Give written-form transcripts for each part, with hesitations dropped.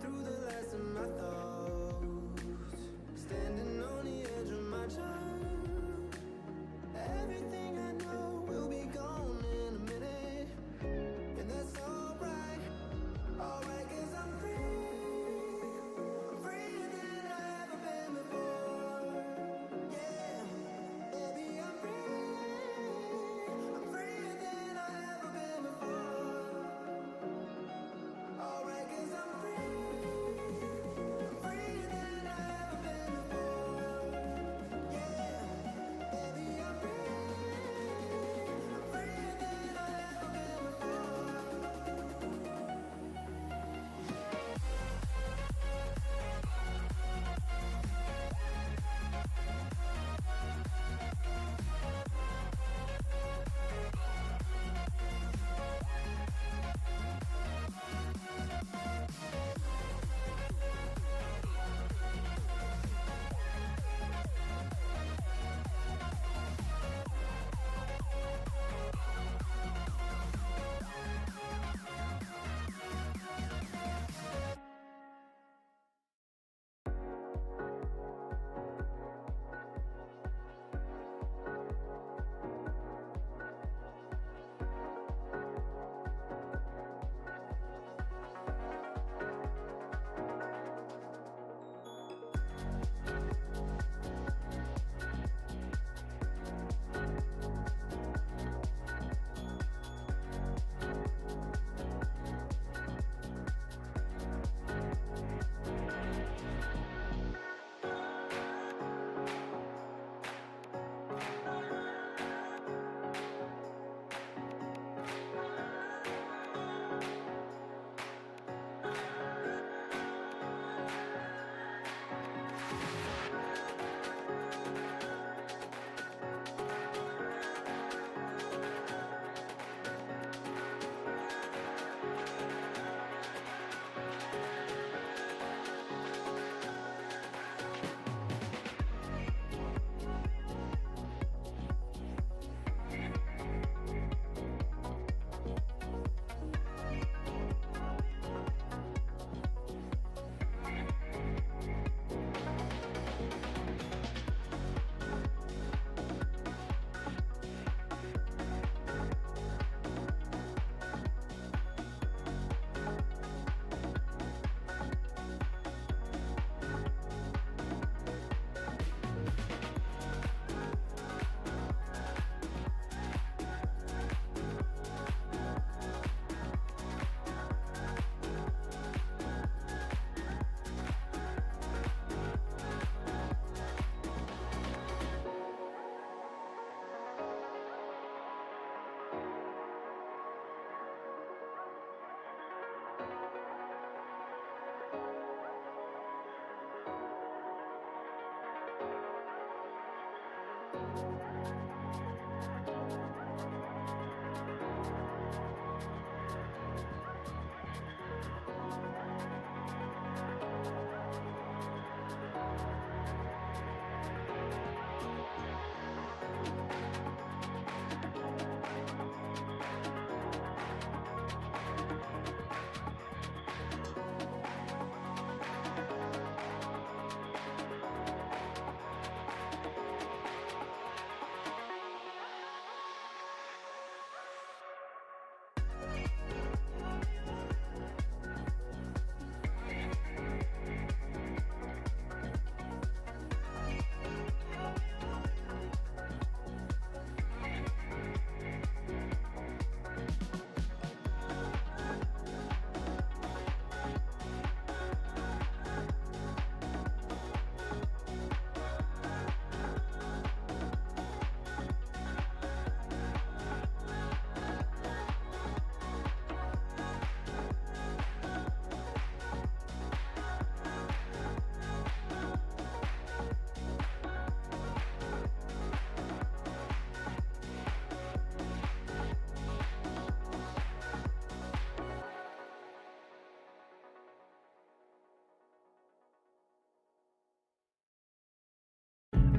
through the last of my thoughts, standing on the edge of my charm. Everything I know will be gone in a minute, and that's alright, alright, 'cause I'm freer than I've ever been before. Yeah, baby, I'm freer than I've ever been before. Alright, 'cause I'm freer than I've ever been before. Yeah, baby, I'm freer than I've ever been before.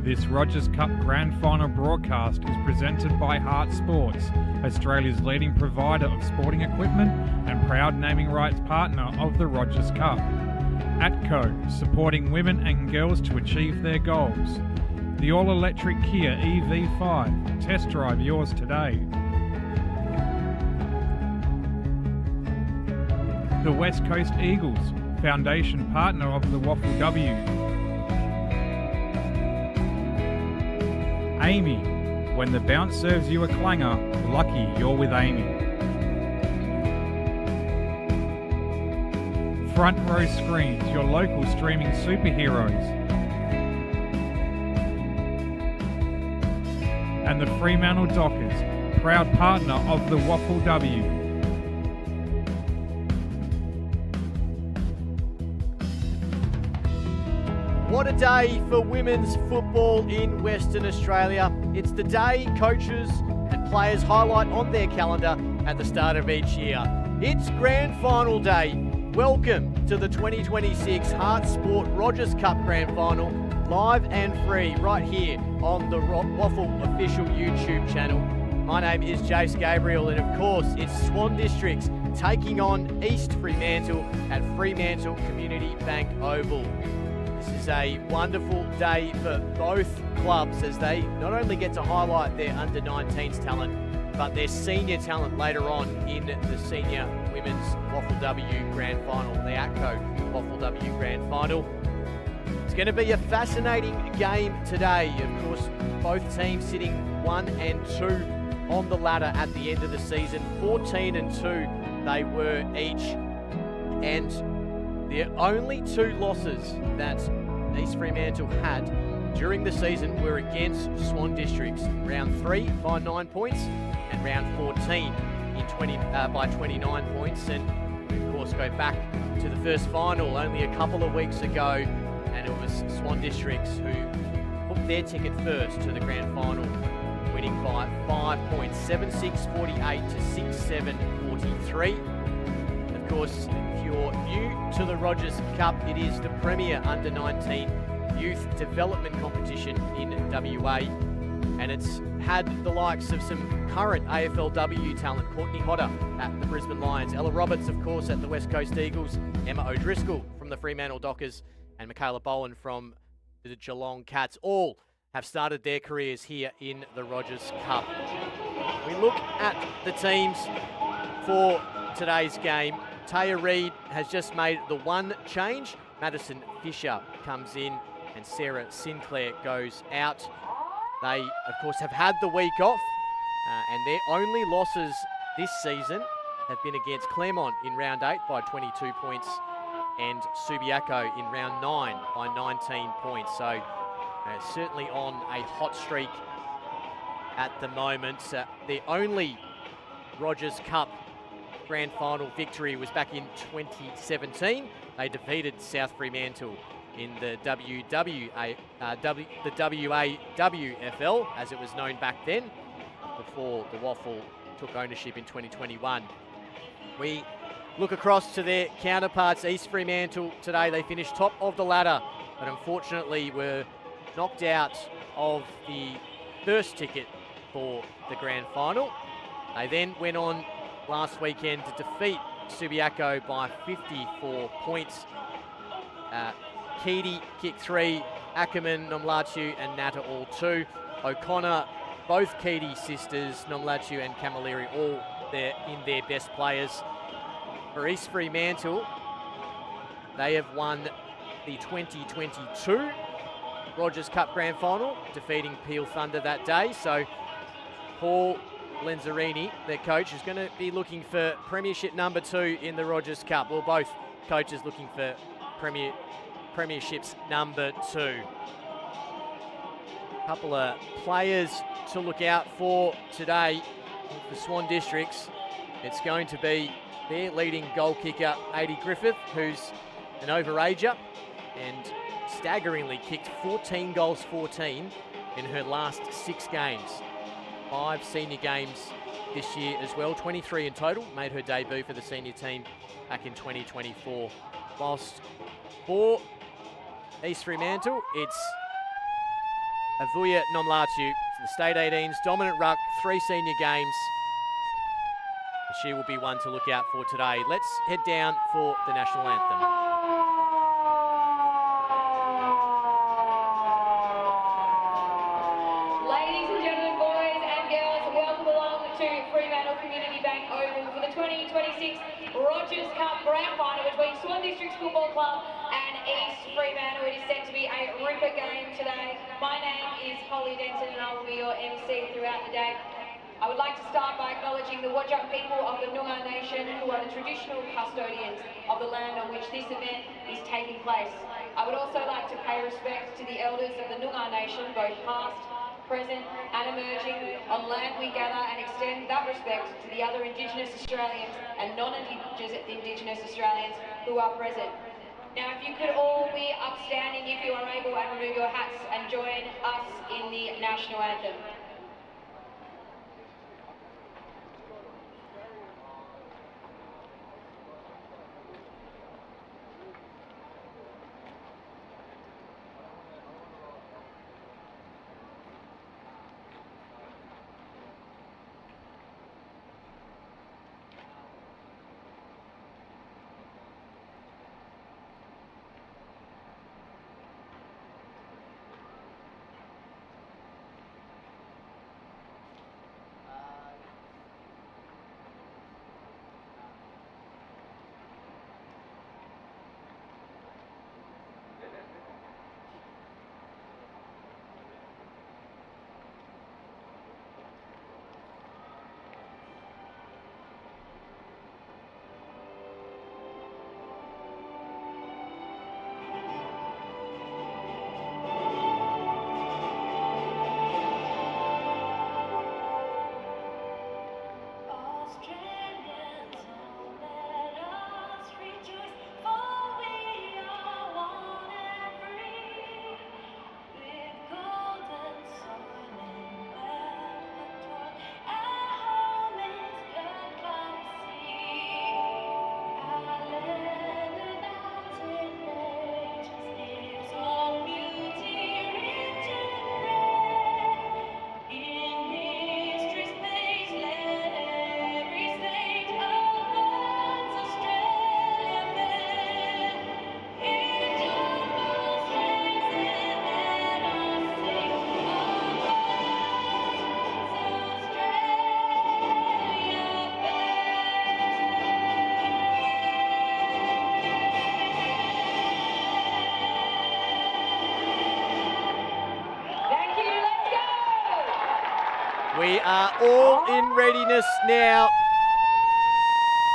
This Rogers Cup Grand Final broadcast is presented by Hart Sports, Australia's leading provider of sporting equipment and proud naming rights partner of the Rogers Cup. ATCO, supporting women and girls to achieve their goals. The all-electric Kia EV5. Test drive yours today. The West Coast Eagles, foundation partner of the Waffle W. Amy, when the bounce serves you a clanger, lucky you're with Amy. Front Row Screens, your local streaming superheroes. And the Fremantle Dockers, proud partner of the Waffle W. What a day for women's football in Western Australia. It's the day coaches and players highlight on their calendar at the start of each year. It's Grand Final Day. Welcome to the 2026 Hart Sport Rogers Cup Grand Final, live and free right here on the Waffle official YouTube channel. My name is Jace Gabriel, and of course it's Swan Districts taking on East Fremantle at Fremantle Community Bank Oval. This is a wonderful day for both clubs as they not only get to highlight their under-19s talent, but their senior talent later on in the senior women's Waffle W Grand Final, the ATCO Waffle W Grand Final. It's going to be a fascinating game today. Of course, both teams sitting 1 and 2 on the ladder at the end of the season. 14 and 2 they were each. And the only 2 losses that East Fremantle had during the season were against Swan Districts. Round 3 by 9 points and round 14 by 29 points. And of course go back to the first final only a couple of weeks ago, and it was Swan Districts who booked their ticket first to the grand final, winning by 5 points, 7-6-48 to 6-7-43. Of course, if you're new to the Rogers Cup, it is the premier under-19 youth development competition in WA, and it's had the likes of some current AFLW talent, Courtney Hodder at the Brisbane Lions, Ella Roberts, of course, at the West Coast Eagles, Emma O'Driscoll from the Fremantle Dockers, and Michaela Bowen from the Geelong Cats. All have started their careers here in the Rogers Cup. We look at the teams for today's game. Taya Reid has just made the one change. Madison Fisher comes in and Sarah Sinclair goes out. They, of course, have had the week off, and their only losses this season have been against Claremont in round 8 by 22 points and Subiaco in round 9 by 19 points. So certainly on a hot streak at the moment. The only Rogers Cup Grand Final victory was back in 2017. They defeated South Fremantle in the WAWFL, as it was known back then, before the Waffle took ownership in 2021. We look across to their counterparts, East Fremantle today. They finished top of the ladder, but unfortunately were knocked out of the first ticket for the Grand Final. They then went on last weekend to defeat Subiaco by 54 points. Keedy kicked 3, Ackerman, Nomlachu and Natta all 2. O'Connor, both Keedy sisters, Nomlachu and Camilleri all there in their best players. For East Fremantle, they have won the 2022 Rogers Cup Grand Final, defeating Peel Thunder that day. So Paul Lenzarini, their coach, is going to be looking for premiership number 2 in the Rogers Cup. Well, both coaches looking for premierships number 2. A couple of players to look out for today for Swan Districts. It's going to be their leading goal kicker, Adi Griffith, who's an overager and staggeringly kicked 14 goals, 14 in her last 6 games. 5 senior games this year as well, 23 in total. Made her debut for the senior team back in 2024. Whilst for East Fremantle, it's Avuya Nomlatu, the State 18s, dominant ruck, 3 senior games. She will be one to look out for today. Let's head down for the national anthem. Coaches Cup Grand Final between Swan Districts Football Club and East Fremantle. It is set to be a ripper game today. My name is Holly Denton and I will be your MC throughout the day. I would like to start by acknowledging the Whadjuk people of the Noongar Nation, who are the traditional custodians of the land on which this event is taking place. I would also like to pay respect to the elders of the Noongar Nation, both past, present and emerging, on land we gather, and extend that respect to the other Indigenous Australians and non-Indigenous Australians who are present. Now, if you could all be upstanding if you are able, and remove your hats and join us in the National Anthem. We are all in readiness now.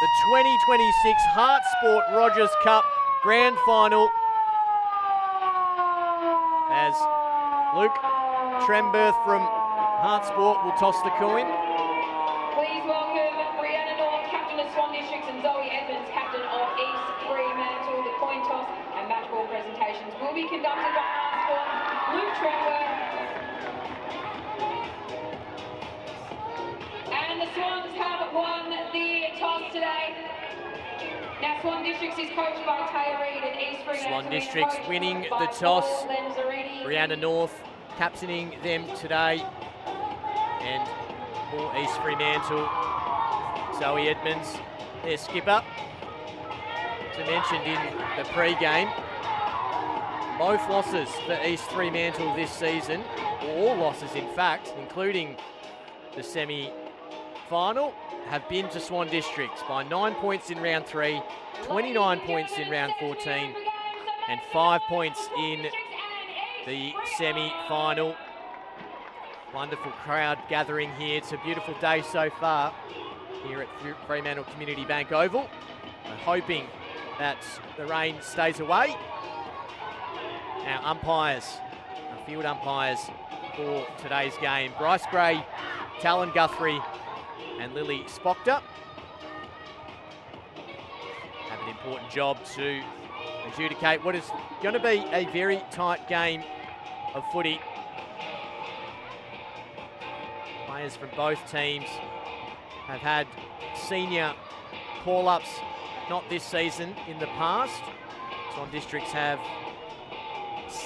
The 2026 Hart Sport Rogers Cup Grand Final, as Luke Tremberth from Hart Sport will toss the coin. Please welcome Brianna North, captain of Swan Districts, and Zoe Edmonds, captain of East Fremantle. The coin toss and match ball presentations will be conducted by Hart Sport's Luke Tremberth. And the Swans have won the toss today. Now, Swan Districts is coached by Taylor Reid, and East Fremantle Swan Districts winning the toss. Brianna North captaining them today. And for East Fremantle, Zoe Edmonds, their skipper. As I mentioned in the pre-game, both losses for East Fremantle this season, or all losses in fact, including the semi-final, have been to Swan Districts by 9 points in round 3, 29 points in round 14, and 5 points in the semi-final. Wonderful crowd gathering here. It's a beautiful day so far here at Fremantle Community Bank Oval. We're hoping that the rain stays away. Our umpires, our field umpires for today's game, Bryce Gray, Talon Guthrie and Lily Spockter, have an important job to adjudicate what is going to be a very tight game of footy. Players from both teams have had senior call-ups, not this season, in the past. Swan Districts have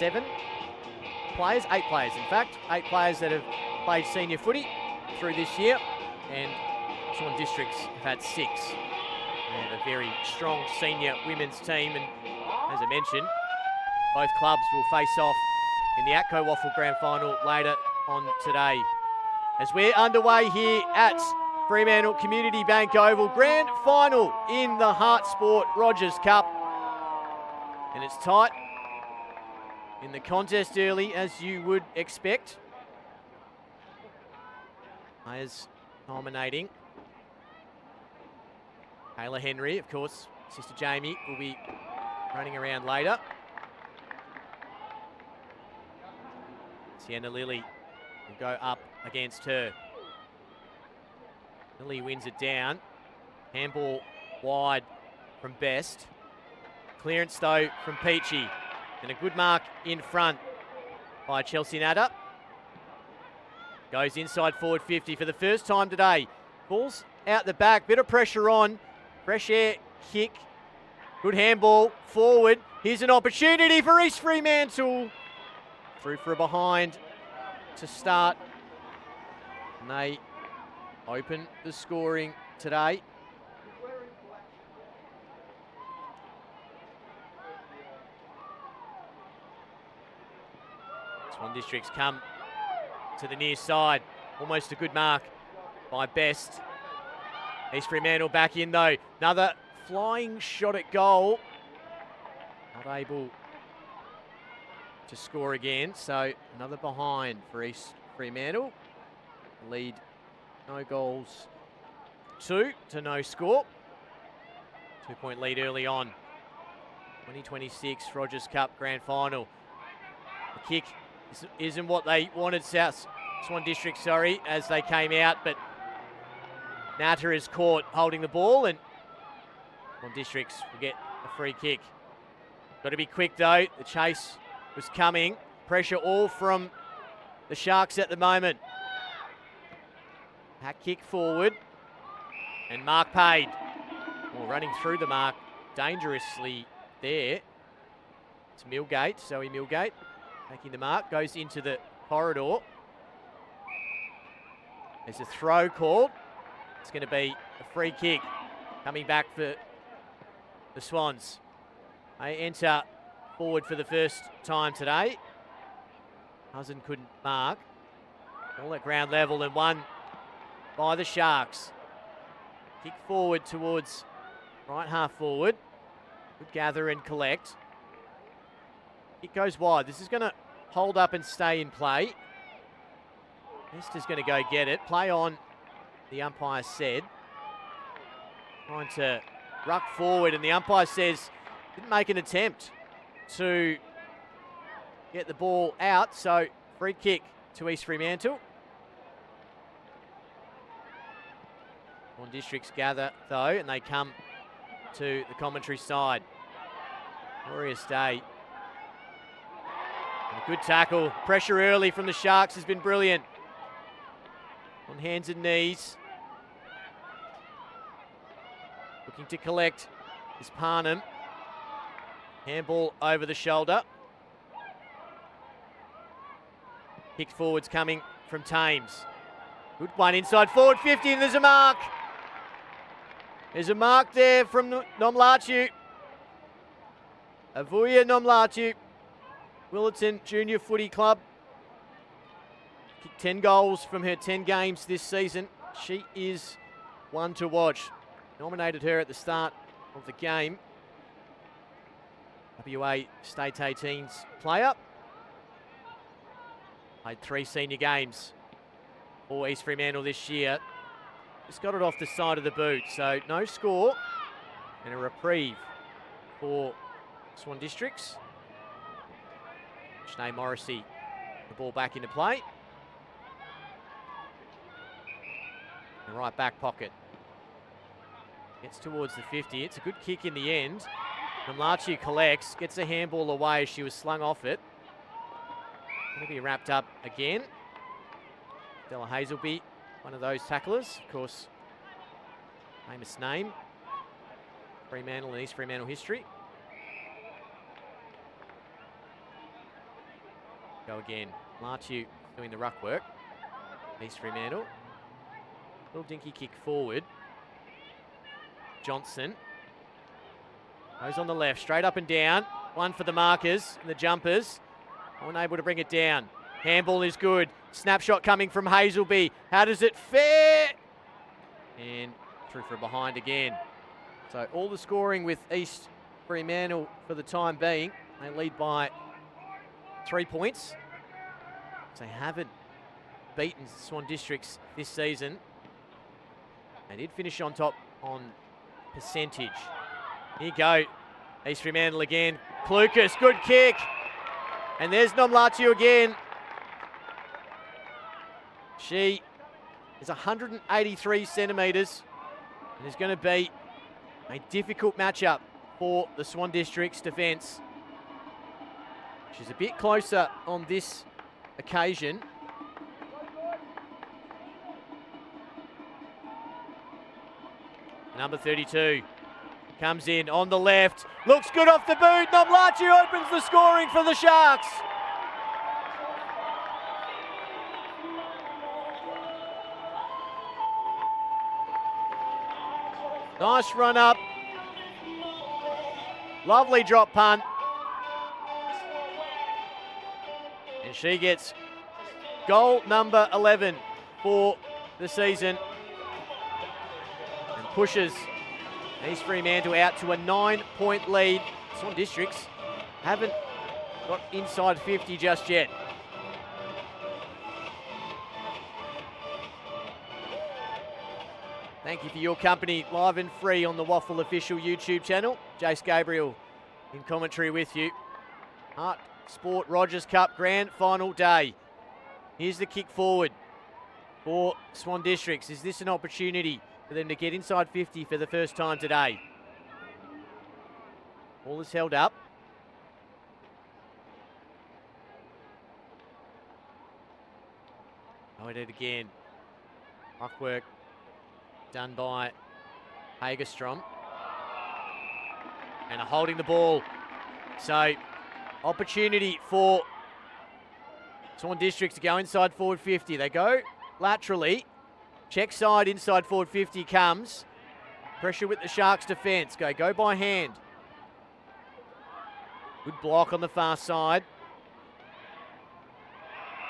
8 players in fact, 8 players that have played senior footy through this year, and Swan Districts have had 6. They have a very strong senior women's team, and as I mentioned, both clubs will face off in the Atco Waffle Grand Final later on today. As we're underway here at Fremantle Community Bank Oval. Grand final in the Hart Sport Rogers Cup. And it's tight in the contest early, as you would expect. Players dominating. Kayla Henry, of course, sister Jamie, will be running around later. Sienna Lilly will go up against her. Lilly wins it down. Handball wide from Best. Clearance though from Peachy. And a good mark in front by Chelsea Natter. Goes inside forward 50 for the first time today. Balls out the back, bit of pressure on. Fresh air kick. Good handball forward. Here's an opportunity for East Fremantle. Through for a behind to start. And they open the scoring today. Swan Districts come to the near side. Almost a good mark by Best. East Fremantle back in though. Another flying shot at goal. Not able to score again. So another behind for East Fremantle. Lead no goals 2 to no score. 2-point lead early on. 2026 Rogers Cup Grand Final. The kick isn't what they wanted, Swan District, as they came out, but Natter is caught holding the ball, and Swan Districts will get a free kick. Got to be quick though. The chase was coming. Pressure all from the Sharks at the moment. Hack kick forward, and mark paid. Running through the mark dangerously there. It's Millgate, Zoe Millgate. Taking the mark, goes into the corridor. There's a throw called. It's going to be a free kick coming back for the Swans. They enter forward for the first time today. Huzzen couldn't mark. All at ground level and won by the Sharks. Kick forward towards right half forward. Good gather and collect. It goes wide. This is going to hold up and stay in play. Best is going to go get it. Play on, the umpire said. Trying to ruck forward, and the umpire says didn't make an attempt to get the ball out. So free kick to East Fremantle. Swan Districts gather though, and they come to the commentary side. Glorious day. And a good tackle. Pressure early from the Sharks has been brilliant. On hands and knees. Looking to collect is Parnham. Handball over the shoulder. Kicked forwards coming from Thames. Good one inside forward 50, and there's a mark. There's a mark there from Nomlatu. Avuya Nomlatu. Willetton Junior Footy Club. Kicked 10 goals from her 10 games this season. She is one to watch. Nominated her at the start of the game. WA State 18's player. Played 3 senior games for East Fremantle this year. Just got it off the side of the boot, so no score and a reprieve for Swan Districts. Sinead Morrissey, the ball back into play. The right back pocket. Gets towards the 50. It's a good kick in the end. Nomlatu collects, gets a handball away as she was slung off it. Going to be wrapped up again. Della Hazelby, one of those tacklers, of course, famous name. Fremantle and East Fremantle history. Go again. Latu doing the ruck work. East Fremantle. Little dinky kick forward. Johnson. Goes on the left, straight up and down. One for the markers and the jumpers. Unable to bring it down. Handball is good. Snapshot coming from Hazelby. How does it fare? And through for a behind again. So all the scoring with East Fremantle for the time being. They lead by 3 points. They haven't beaten Swan Districts this season. They did finish on top on percentage. Here you go. East Fremantle again. Klukas, good kick. And there's Nomlatu again. She is 183 centimetres and is going to be a difficult matchup for the Swan Districts defence. She's a bit closer on this occasion. Number 32 comes in on the left. Looks good off the boot. Nomlatu opens the scoring for the Sharks. Nice run up. Lovely drop punt. And she gets goal number 11 for the season. And pushes East Fremantle out to a 9-point lead. Swan Districts haven't got inside 50 just yet. Thank you for your company, live and free on the Waffle official YouTube channel. Jace Gabriel in commentary with you. Hart Sport Rogers Cup Grand Final day. Here's the kick forward for Swan Districts. Is this an opportunity for them to get inside 50 for the first time today? Ball is held up. Oh, it again. Ruck work done by Hagerstrom. And holding the ball. So, opportunity for Swan Districts to go inside forward 50. They go laterally. Check side, inside forward 50 comes. Pressure with the Sharks defence. Go by hand. Good block on the far side.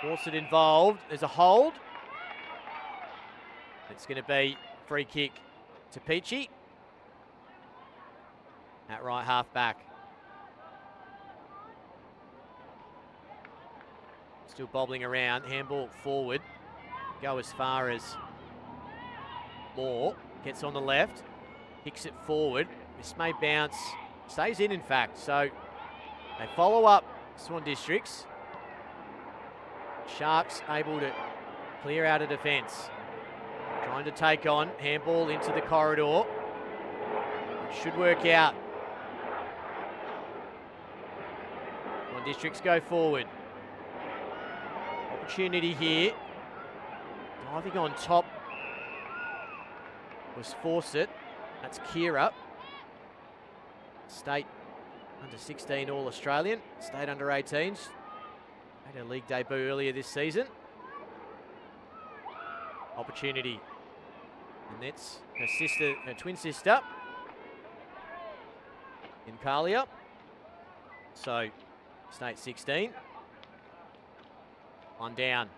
Fawcett involved. There's a hold. It's going to be free kick to Peachy. At right half back. Still bobbling around. Handball forward. Go as far as Moore. Gets on the left. Kicks it forward. This may bounce. Stays in fact. So they follow up Swan Districts. Sharks able to clear out of defence. Trying to take on. Handball into the corridor. Should work out. Swan Districts go forward. Opportunity here. Diving on top was Fawcett. That's Kira. State under 16 All-Australian. State under 18s. Made her league debut earlier this season. Opportunity. And that's her twin sister. In Kalia. So, State 16. On down.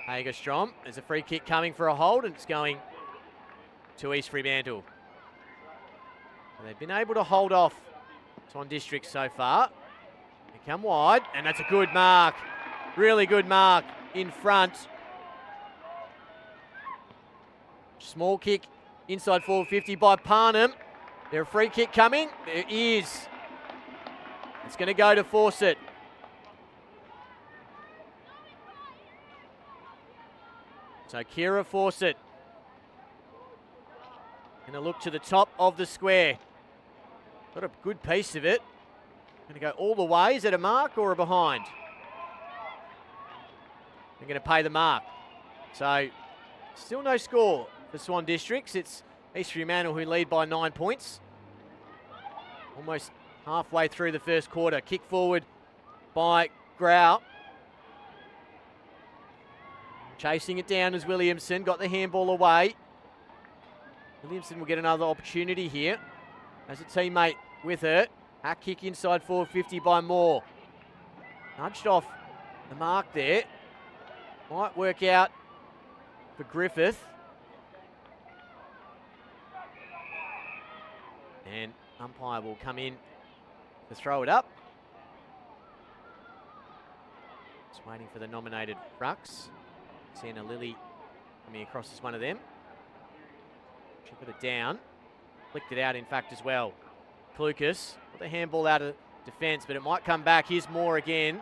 Hagerstrom. There's a free kick coming for a hold, and it's going to East Fremantle. And they've been able to hold off Swan Districts so far. They come wide, and that's a good mark. Really good mark in front. Small kick inside forward 50 by Parnham. There's a free kick coming. There is. It's going to go to Fawcett. So Kira Fawcett. Going to look to the top of the square. Got a good piece of it. Going to go all the way. Is it a mark or a behind? They're going to pay the mark. So still no score for Swan Districts. It's East Fremantle who lead by 9 points. Almost halfway through the first quarter. Kick forward by Grau. Chasing it down is Williamson. Got the handball away. Williamson will get another opportunity here. As a teammate with her. Hack kick inside forward 50 by Moore. Nudged off the mark there. Might work out for Griffith. And umpire will come in to throw it up. Just waiting for the nominated rucks. Sienna Lilly coming across as one of them. She put it down. Flicked it out, in fact, as well. Klukas got the handball out of defence, but it might come back. Here's Moore again.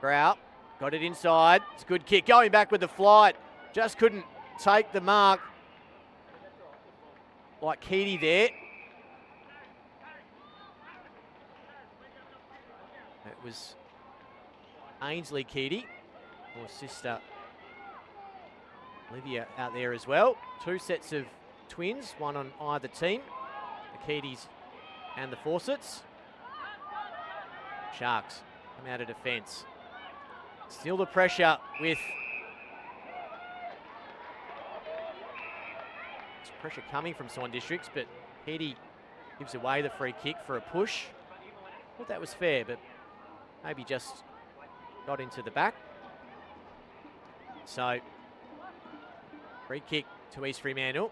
Grout got it inside. It's a good kick. Going back with the flight. Just couldn't take the mark. Like Keaty there. It was Ainsley Keaty, or sister Olivia out there as well. Two sets of twins, one on either team. The Keatys and the Fawcett's. Sharks come out of defence. Still the pressure with pressure coming from Swan Districts, but Keaty gives away the free kick for a push. Thought that was fair, but maybe just got into the back. So, free kick to East Fremantle.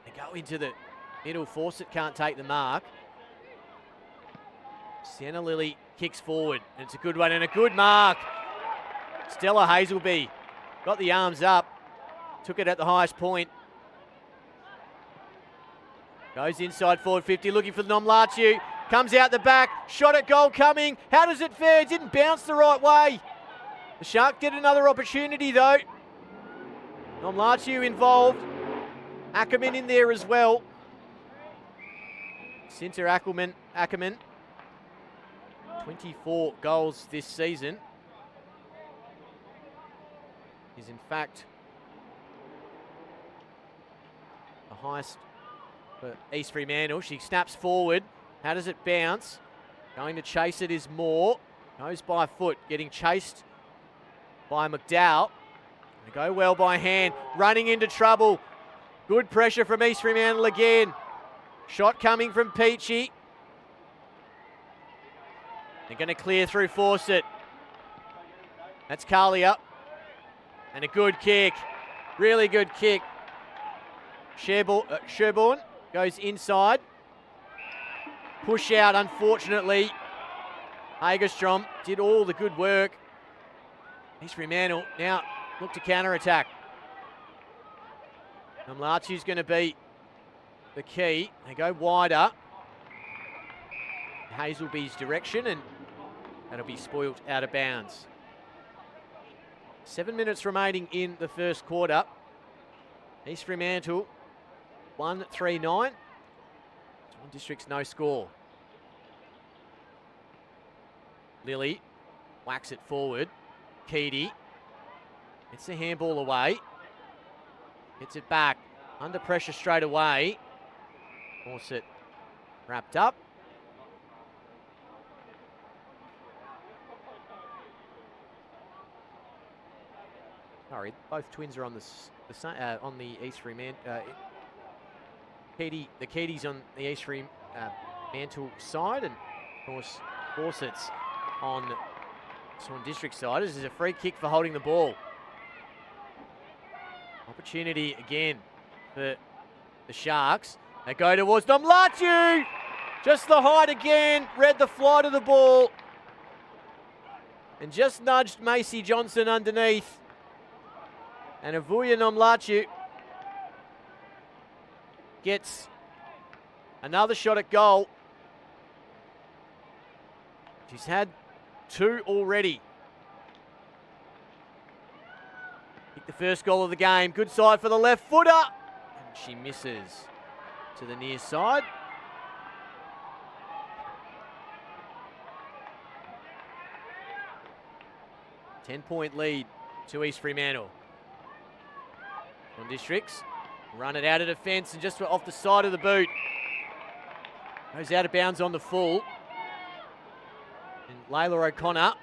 They go into the middle. Fawcett can't take the mark. Sienna Lilly kicks forward, and it's a good one and a good mark. Stella Hazelby got the arms up, took it at the highest point. Goes inside forward 50, looking for Nomlachu. Comes out the back, shot at goal coming. How does it fare? It didn't bounce the right way. The Shark get another opportunity though. Nomlachu involved. Ackerman in there as well. Cinta Ackerman. 24 goals this season. Is in fact the highest for East Fremantle. She snaps forward. How does it bounce? Going to chase it is Moore. Goes by foot, getting chased by McDowell. They go well by hand, running into trouble. Good pressure from East Fremantle again. Shot coming from Peachy. They're going to clear through Fawcett. That's Carlia. And a good kick. Really good kick. Sherborne goes inside. Push out, unfortunately. Hagerstrom did all the good work. East Fremantle now look to counter-attack. Nomlachu's going to be the key. They go wider. Hazelby's direction, and that'll be spoilt out of bounds. 7 minutes remaining in the first quarter. East Fremantle 1-3-9. Swan Districts no score. Lilly whacks it forward. Keaty. It's the handball away. Gets it back. Under pressure straight away. Fawcett wrapped up. Sorry, both twins are on the East Fremantle. The Keatys on the East Fremantle side, and of course Fawcett's on the Swan District side. This is a free kick for holding the ball. Opportunity again for the Sharks. They go towards Nomlachu. Just the height again. Read the flight of the ball. And just nudged Macy Johnson underneath. And Avuya Nomlachu gets another shot at goal. She's had two already. Hit the first goal of the game. Good side for the left footer. And she misses to the near side. Ten-point lead to East Fremantle. Swan Districts run it out of defence and just off the side of the boot. Goes out of bounds on the full. And Layla O'Connor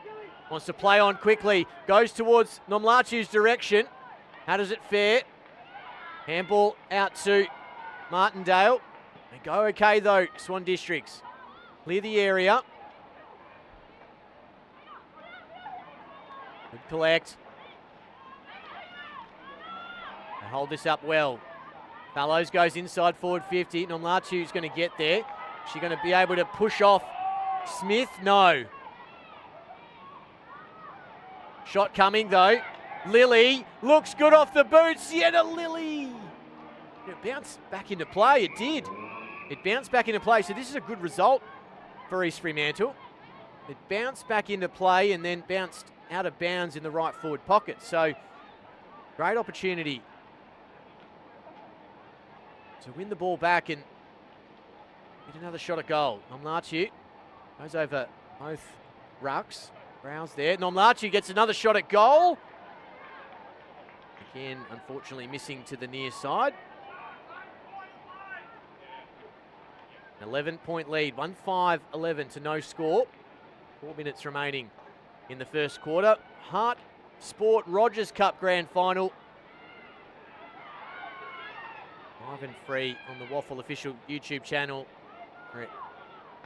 wants to play on quickly. Goes towards Nomlachu's direction. How does it fare? Handball out to Martindale. They go okay though, Swan Districts. Clear the area. Good collect. They hold this up well. Fallows goes inside forward 50. Nomlachu's going to get there. Is she going to be able to push off Smith? No. Shot coming though. Lily looks good off the boot. Sienna Lily. It bounced back into play. It did. It bounced back into play. So this is a good result for East Fremantle. It bounced back into play and then bounced out of bounds in the right forward pocket. So great opportunity to win the ball back and get another shot at goal. Nomlachu goes over both rucks. Browse there. Nomlachu gets another shot at goal. Again, unfortunately missing to the near side. An 11-point lead. 1-5-11 to no score. 4 minutes remaining in the first quarter. Hart Sport Rogers Cup Grand Final. Live and free on the Waffle official YouTube channel. We're at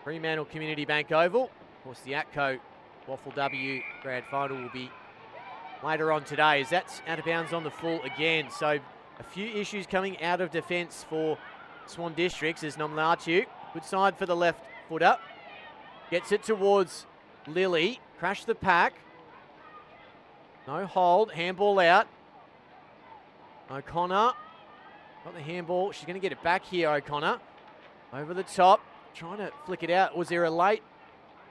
Fremantle Community Bank Oval. Of course, the ATCO Waffle W Grand Final will be later on today, as that's out of bounds on the full again. So a few issues coming out of defence for Swan Districts as Nomlachu. Good side for the left footer. Gets it towards Lily. Crash the pack. No hold. Handball out. O'Connor. Got the handball. She's going to get it back here, O'Connor. Over the top. Trying to flick it out. Was there a late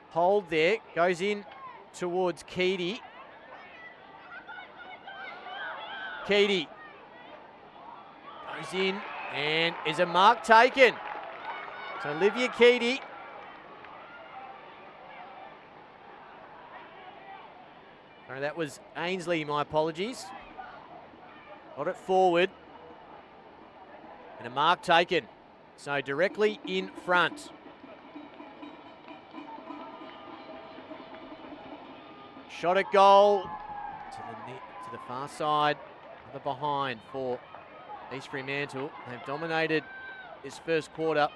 hold there? Goes in towards Keedy. Keedy goes in and is a mark taken. So Olivia Keedy. Sorry, that was Ainsley, my apologies. Got it forward. And a mark taken. So directly in front. Shot at goal to the far side. The behind for East Fremantle. They've dominated this first quarter.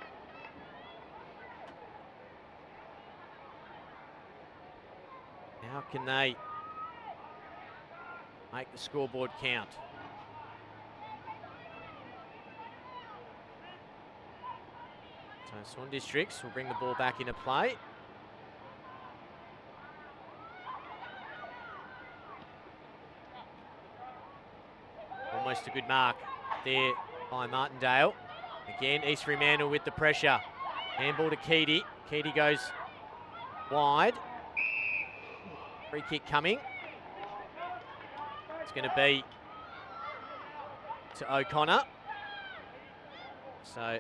How can they make the scoreboard count? So Swan Districts will bring the ball back into play. Almost a good mark there by Martindale. Again, East Fremantle with the pressure. Handball to Keedy. Keedy goes wide. Free kick coming. It's going to be to O'Connor. So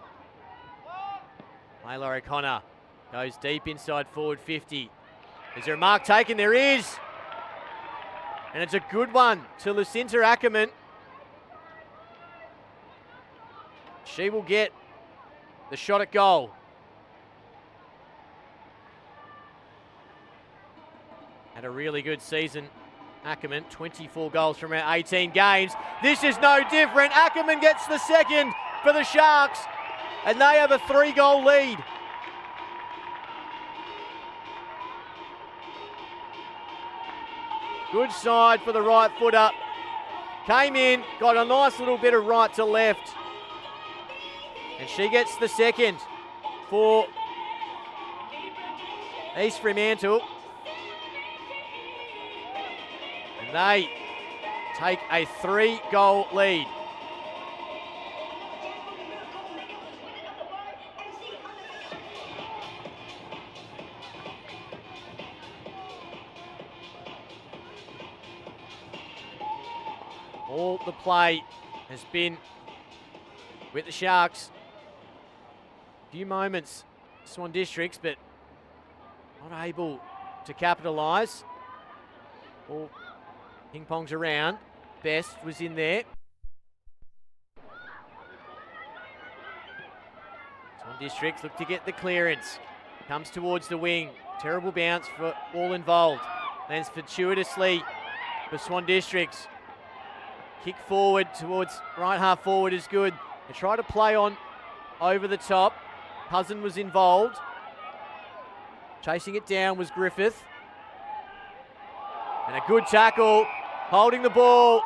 Layla O'Connor goes deep inside forward 50. Is there a mark taken? There is. And it's a good one to Lucinda Ackerman. She will get the shot at goal. Had a really good season, Ackerman. 24 goals from our 18 games. This is no different. Ackerman gets the second for the Sharks, and they have a 3-goal lead. Good side for the right footer. Came in, got a nice little bit of right to left. And she gets the second for East Fremantle. And they take a 3-goal lead. All the play has been with the Sharks. Few moments, Swan Districts, but not able to capitalise. Ball ping-pongs around. Best was in there. Swan Districts look to get the clearance. Comes towards the wing. Terrible bounce for all involved. Lands fortuitously for Swan Districts. Kick forward towards right half forward is good. They try to play on over the top. Cousin was involved. Chasing it down was Griffith. And a good tackle, holding the ball.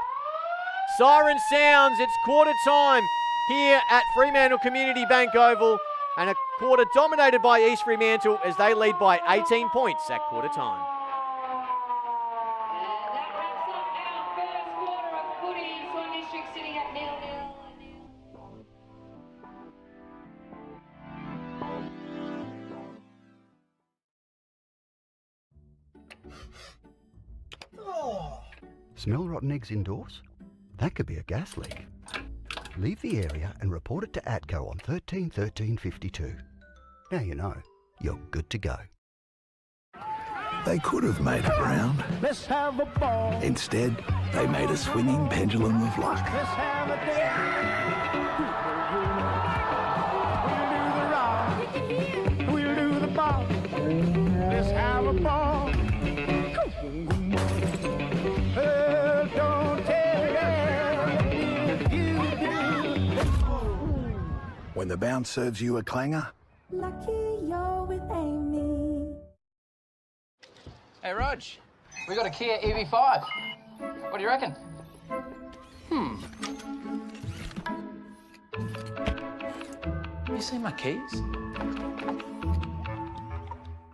Siren sounds, it's quarter time here at Fremantle Community Bank Oval, and a quarter dominated by East Fremantle as they lead by 18 points at quarter time. And that wraps up our first quarter of footy. Swan District sitting at 0-0. Smell rotten eggs indoors? That could be a gas leak. Leave the area and report it to ATCO on 13 13 52. Now you know, you're good to go. They could have made it round. Let's have a ball. Instead, they made a swinging pendulum of luck. Let's have a day. We'll do the rock. We'll do the ball. Let's have a ball. Oh, don't tell me you do. When the bounce serves you a clanger, Lucky you're with Amy. Hey, Rog, we got a Kia EV5. What do you reckon? You see my keys?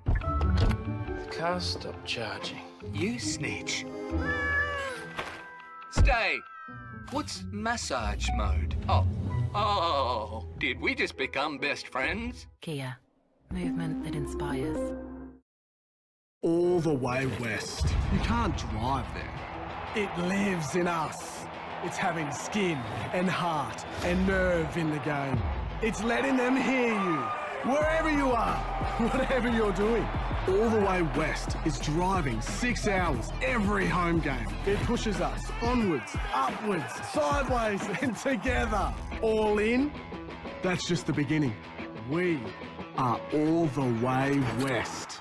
The car stopped charging. You snitch. Stay. What's massage mode? Oh, did we just become best friends? Kia, movement that inspires. All the way west. You can't drive there. It lives in us. It's having skin and heart and nerve in the game. It's letting them hear you, wherever you are, whatever you're doing. All the way west is driving 6 hours every home game. It pushes us onwards, upwards, sideways and together. All in, that's just the beginning. We are all the way west.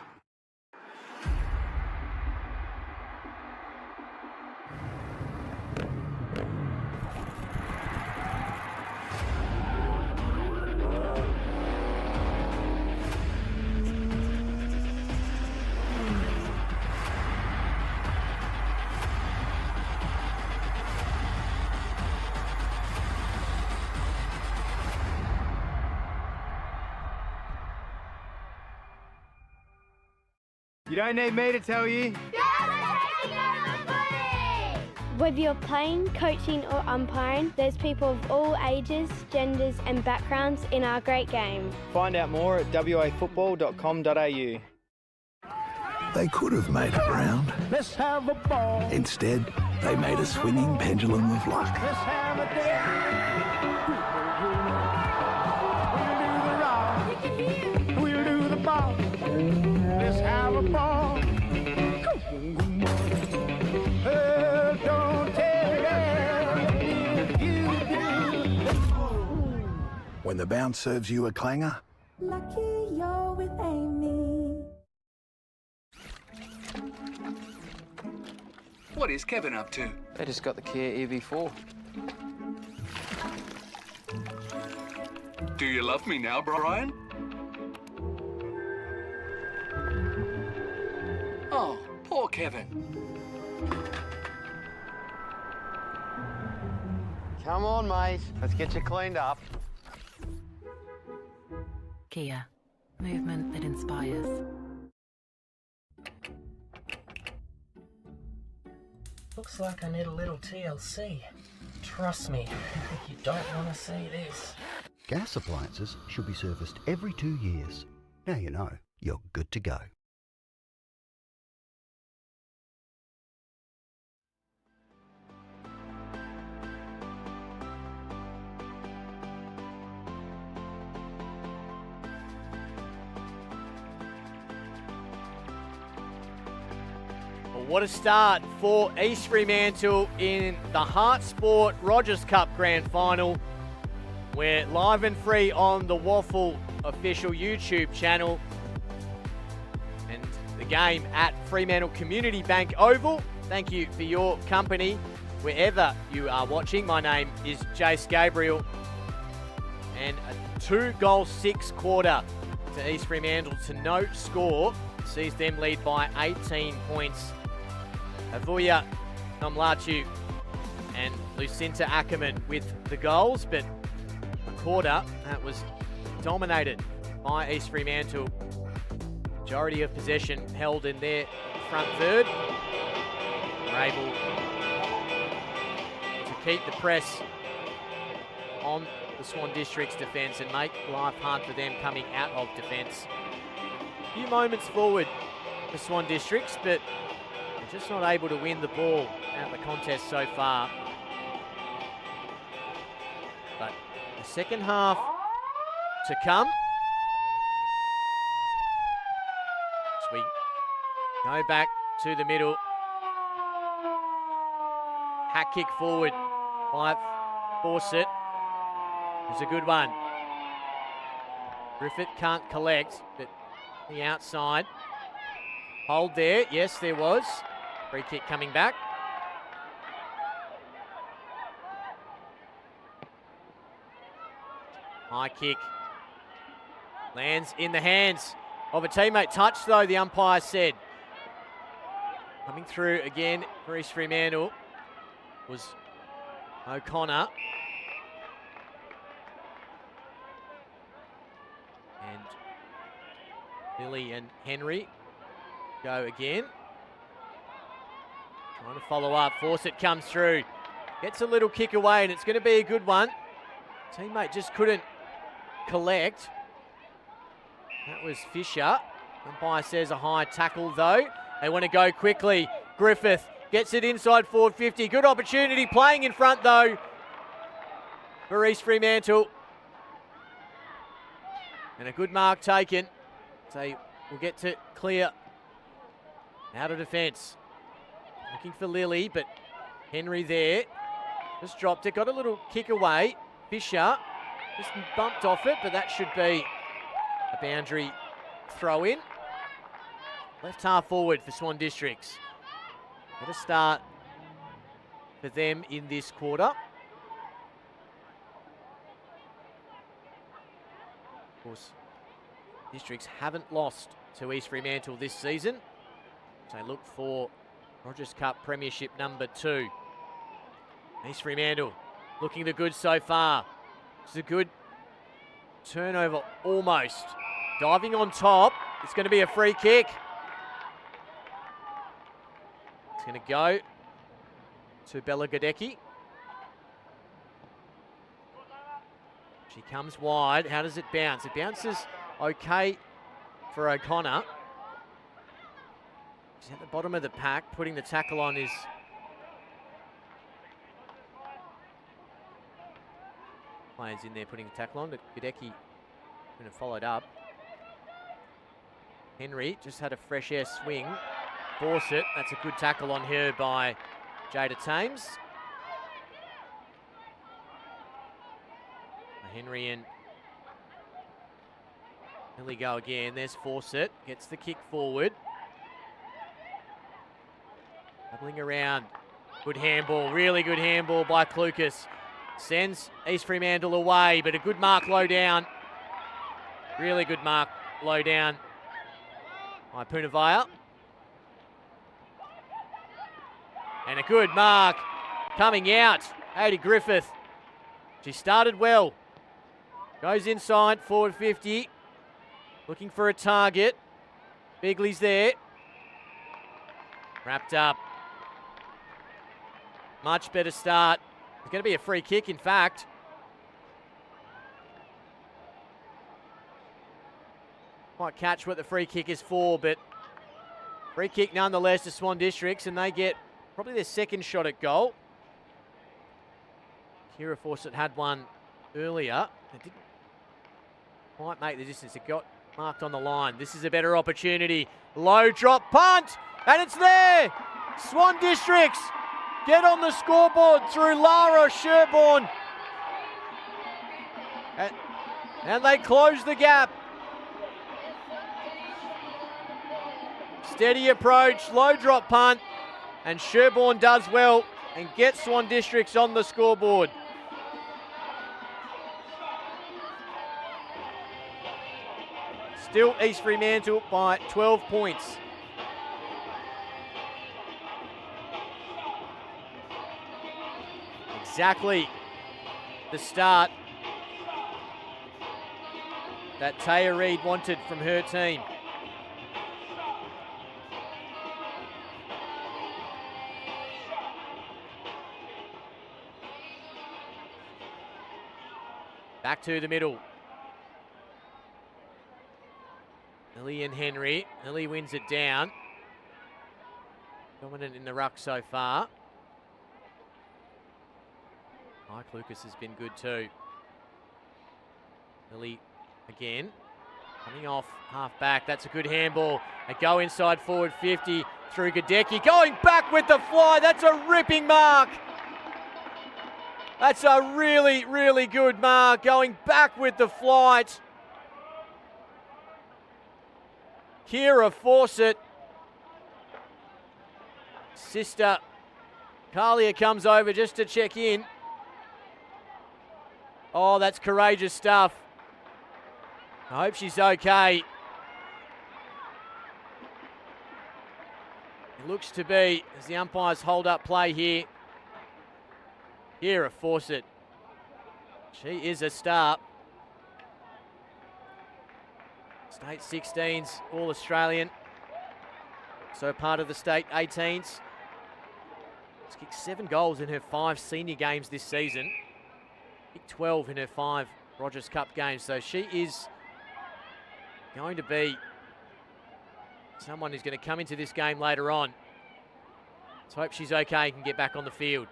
You don't need me to tell you. Whether you're playing, coaching or umpiring, there's people of all ages, genders and backgrounds in our great game. Find out more at wafootball.com.au. they could have made it round. Let's have a ball. Instead, they made a swinging pendulum of luck. Let's have a day. We'll do the rock. We'll do the ball. Let's have a ball. Oh, don't tell me you do. When the bounce serves you a clanger, Lucky you're with Amy. What is Kevin up to? They just got the Kia EV4. Do you love me now, Brian? Oh, poor Kevin. Come on, mate. Let's get you cleaned up. Kia, movement that inspires. Looks like I need a little TLC. Trust me, you don't want to see this. Gas appliances should be serviced every 2 years. Now you know, you're good to go. What a start for East Fremantle in the Hart Sport Rogers Cup Grand Final. We're live and free on the Waffle official YouTube channel. And the game at Fremantle Community Bank Oval. Thank you for your company wherever you are watching. My name is Jace Gabriel. And a 2-goal 6 quarter to East Fremantle to no score sees them lead by 18 points. Avuya Nomlachu and Lucinta Ackerman with the goals, but quarter that was dominated by East Fremantle. Majority of possession held in their front third. They're able to keep the press on the Swan District's defence and make life hard for them coming out of defence. A few moments forward for Swan Districts, but they're just not able to win the ball out of the contest so far. But the second half to come. As we go back to the middle. Hack kick forward by Fawcett. It's a good one. Griffith can't collect, but the outside. Hold there. Yes, there was. Free kick coming back. High kick. Lands in the hands of a teammate. Touch, though, the umpire said. Coming through again for East Fremantle was O'Connor. And Lilly and Henry go again. Trying to follow up. Fawcett comes through. Gets a little kick away, and it's going to be a good one. Teammate just couldn't collect. That was Fisher. Umpire says a high tackle, though. They want to go quickly. Griffith gets it inside forward 50. Good opportunity playing in front, though, for East Fremantle. And a good mark taken. So we'll get to clear out of defence. Looking for Lilly, but Henry there. Just dropped it. Got a little kick away. Fisher just bumped off it, but that should be a boundary throw in. Left half forward for Swan Districts. What a start for them in this quarter. Of course, Districts haven't lost to East Fremantle this season. So look for Rogers Cup Premiership number 2. East Fremantle looking the good so far. It's a good turnover almost. Diving on top. It's going to be a free kick. It's going to go to Bella Gadecki. She comes wide. How does it bounce? It bounces okay for O'Connor. She's at the bottom of the pack. Putting the tackle on is players in there putting the tackle on, but Gadecki going to follow it up. Henry just had a fresh air swing. Fawcett, that's a good tackle on her by Jada Thames. Henry and Lilly go again. There's Fawcett, gets the kick forward. Doubling around. Good handball, really good handball by Clucas. Sends East Fremantle away, but a good mark low down. Really good mark low down by Punavaya. And a good mark coming out. Hayley Griffith. She started well. Goes inside, forward 50. Looking for a target. Bigley's there. Wrapped up. Much better start. It's going to be a free kick, in fact. Might catch what the free kick is for, but free kick nonetheless to Swan Districts, and they get probably their second shot at goal. Kira Fawcett had one earlier. They didn't quite make the distance. It got marked on the line. This is a better opportunity. Low drop punt, and it's there. Swan Districts get on the scoreboard through Lara Sherborne. And they close the gap. Steady approach, low drop punt, and Sherborne does well and gets Swan Districts on the scoreboard. Still East Fremantle by 12 points. Exactly the start that Taya Reid wanted from her team. Back to the middle. Lily and Henry. Lily wins it down. Dominant in the ruck so far. Mike Lucas has been good too. Lily again. Coming off half back. That's a good handball. A go inside forward 50 through Gadecki. Going back with the fly. That's a ripping mark. That's a really, really good mark. Going back with the flight. Kira Fawcett. Sister Carlia comes over just to check in. Oh, that's courageous stuff. I hope she's okay. It looks to be, as the umpires hold up play here. Kira Fawcett. She is a star. State 16s, all Australian. So part of the state 18s. She's kicked 7 goals in her 5 senior games this season. Kicked 12 in her 5 Rogers Cup games. So she is going to be someone who's going to come into this game later on. Let's hope she's okay and can get back on the field.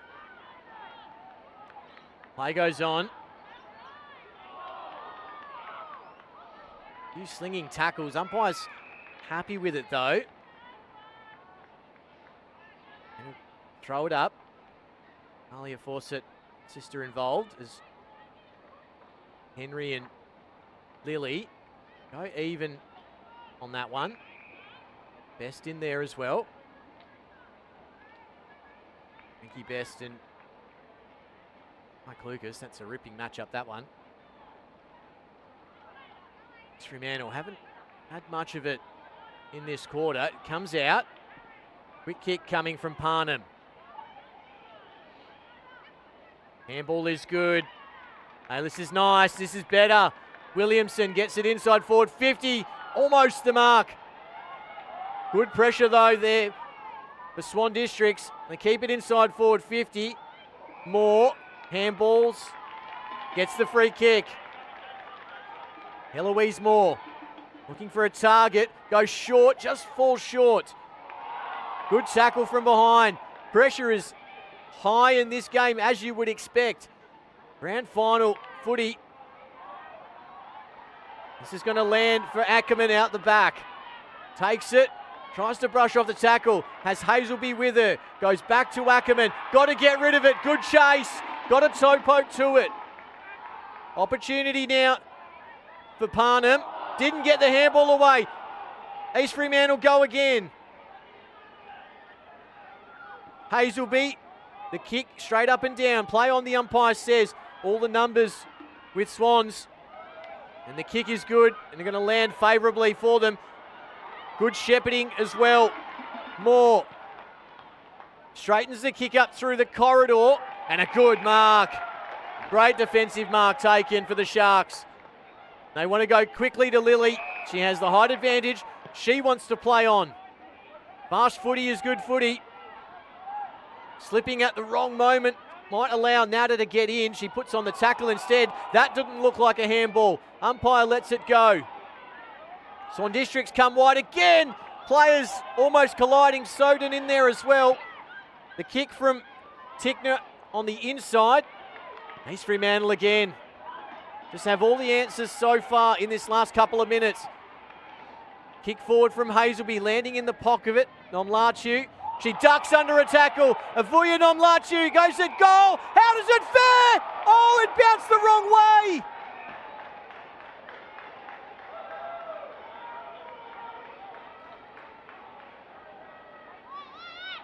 Play goes on. Few slinging tackles. Umpires happy with it though. And throw it up. Alia Fawcett, sister involved, as Henry and Lily go even on that one. Best in there as well. Frankie Best and Mike Lucas. That's a ripping matchup, that one. Fremantle haven't had much of it in this quarter. It comes out. Quick kick coming from Parnham. Handball is good. Hey, this is nice. This is better. Williamson gets it inside forward 50. Almost the mark. Good pressure though there for Swan Districts. They keep it inside forward 50. More. Handballs. Gets the free kick. Eloise Moore looking for a target. Goes short. Just falls short. Good tackle from behind. Pressure is high in this game, as you would expect. Grand final footy. This is going to land for Ackerman out the back. Takes it. Tries to brush off the tackle. Has Hazelby with her. Goes back to Ackerman. Got to get rid of it. Good chase. Got a toe poke to it. Opportunity now for Parnham. Didn't get the handball away. East Fremantle go again. Hazelby. The kick straight up and down. Play on, the umpire says. All the numbers with Swans. And the kick is good. And they're going to land favourably for them. Good shepherding as well. Moore. Straightens the kick up through the corridor. And a good mark. Great defensive mark taken for the Sharks. They want to go quickly to Lily. She has the height advantage. She wants to play on. Fast footy is good footy. Slipping at the wrong moment might allow Nada to get in. She puts on the tackle instead. That didn't look like a handball. Umpire lets it go. Swan Districts come wide again. Players almost colliding. Soden in there as well. The kick from Tickner on the inside. East Fremantle again. Just have all the answers so far in this last couple of minutes. Kick forward from Hazelby, landing in the pocket of it. Nomlachu. She ducks under a tackle. Avuya Nomlachu goes at goal. How does it fare? Oh, it bounced the wrong way.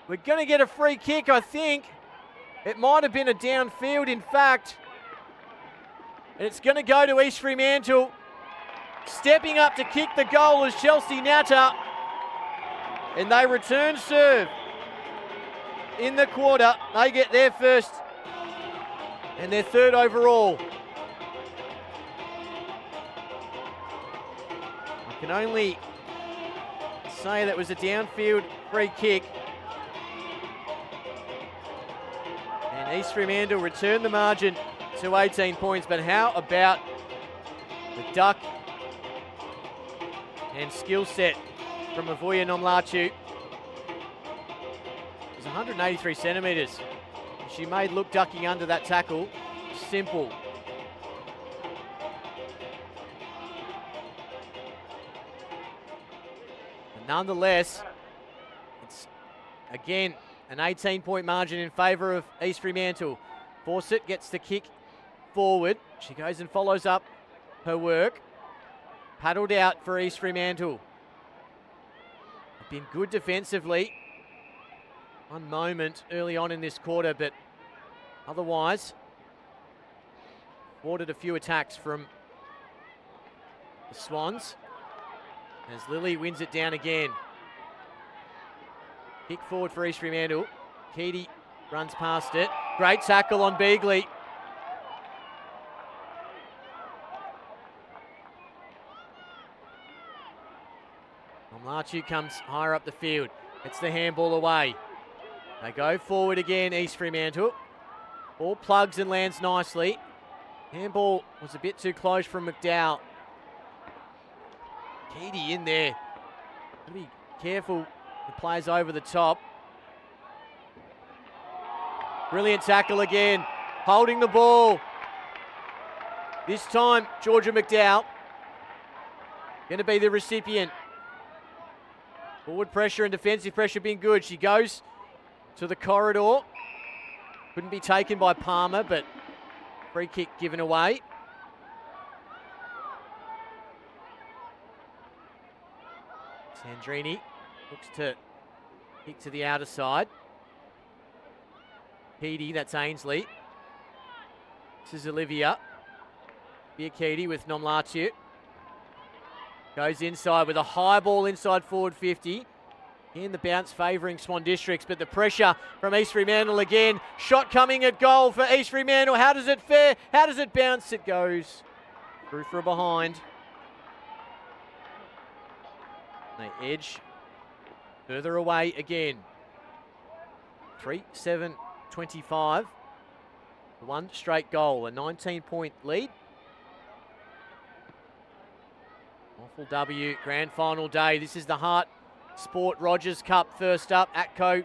We're going to get a free kick, I think. It might have been a downfield, in fact. And it's going to go to East Fremantle. Stepping up to kick the goal is Chelsea Natta. And they return serve in the quarter. They get their first and their third overall. Can only say that was a downfield free kick. And East Fremantle returned the margin to 18 points. But how about the duck and skill set from Avuya Nomlachu? It was 183 centimetres. She made look ducking under that tackle simple. But nonetheless, it's again an 18-point margin in favour of East Fremantle. Fawcett gets the kick forward. She goes and follows up her work. Paddled out for East Fremantle. Been good defensively. One moment early on in this quarter, but otherwise thwarted a few attacks from the Swans as Lily wins it down again. Kick forward for East Fremantle. Keedy runs past it. Great tackle on Beagley. Nomlachu comes higher up the field. It's the handball away. They go forward again, East Fremantle. Ball plugs and lands nicely. Handball was a bit too close from McDowell. Keedy in there. Gotta be careful. The players over the top. Brilliant tackle again. Holding the ball. This time, Georgia McDowell going to be the recipient. Forward pressure and defensive pressure being good. She goes to the corridor. Couldn't be taken by Palmer, but free kick given away. Sandrini looks to kick to the outer side. Keedy, that's Ainsley. This is Olivia. Keedy with Nomlachu. Goes inside with a high ball inside forward 50. Again, the bounce favouring Swan Districts, but the pressure from East Fremantle again. Shot coming at goal for East Fremantle. How does it fare? How does it bounce? It goes through for a behind. They edge further away again. 3-7-25. One straight goal, a 19-point lead. Awful W, grand final day. This is the Hart Sport Rogers Cup first up. Atco,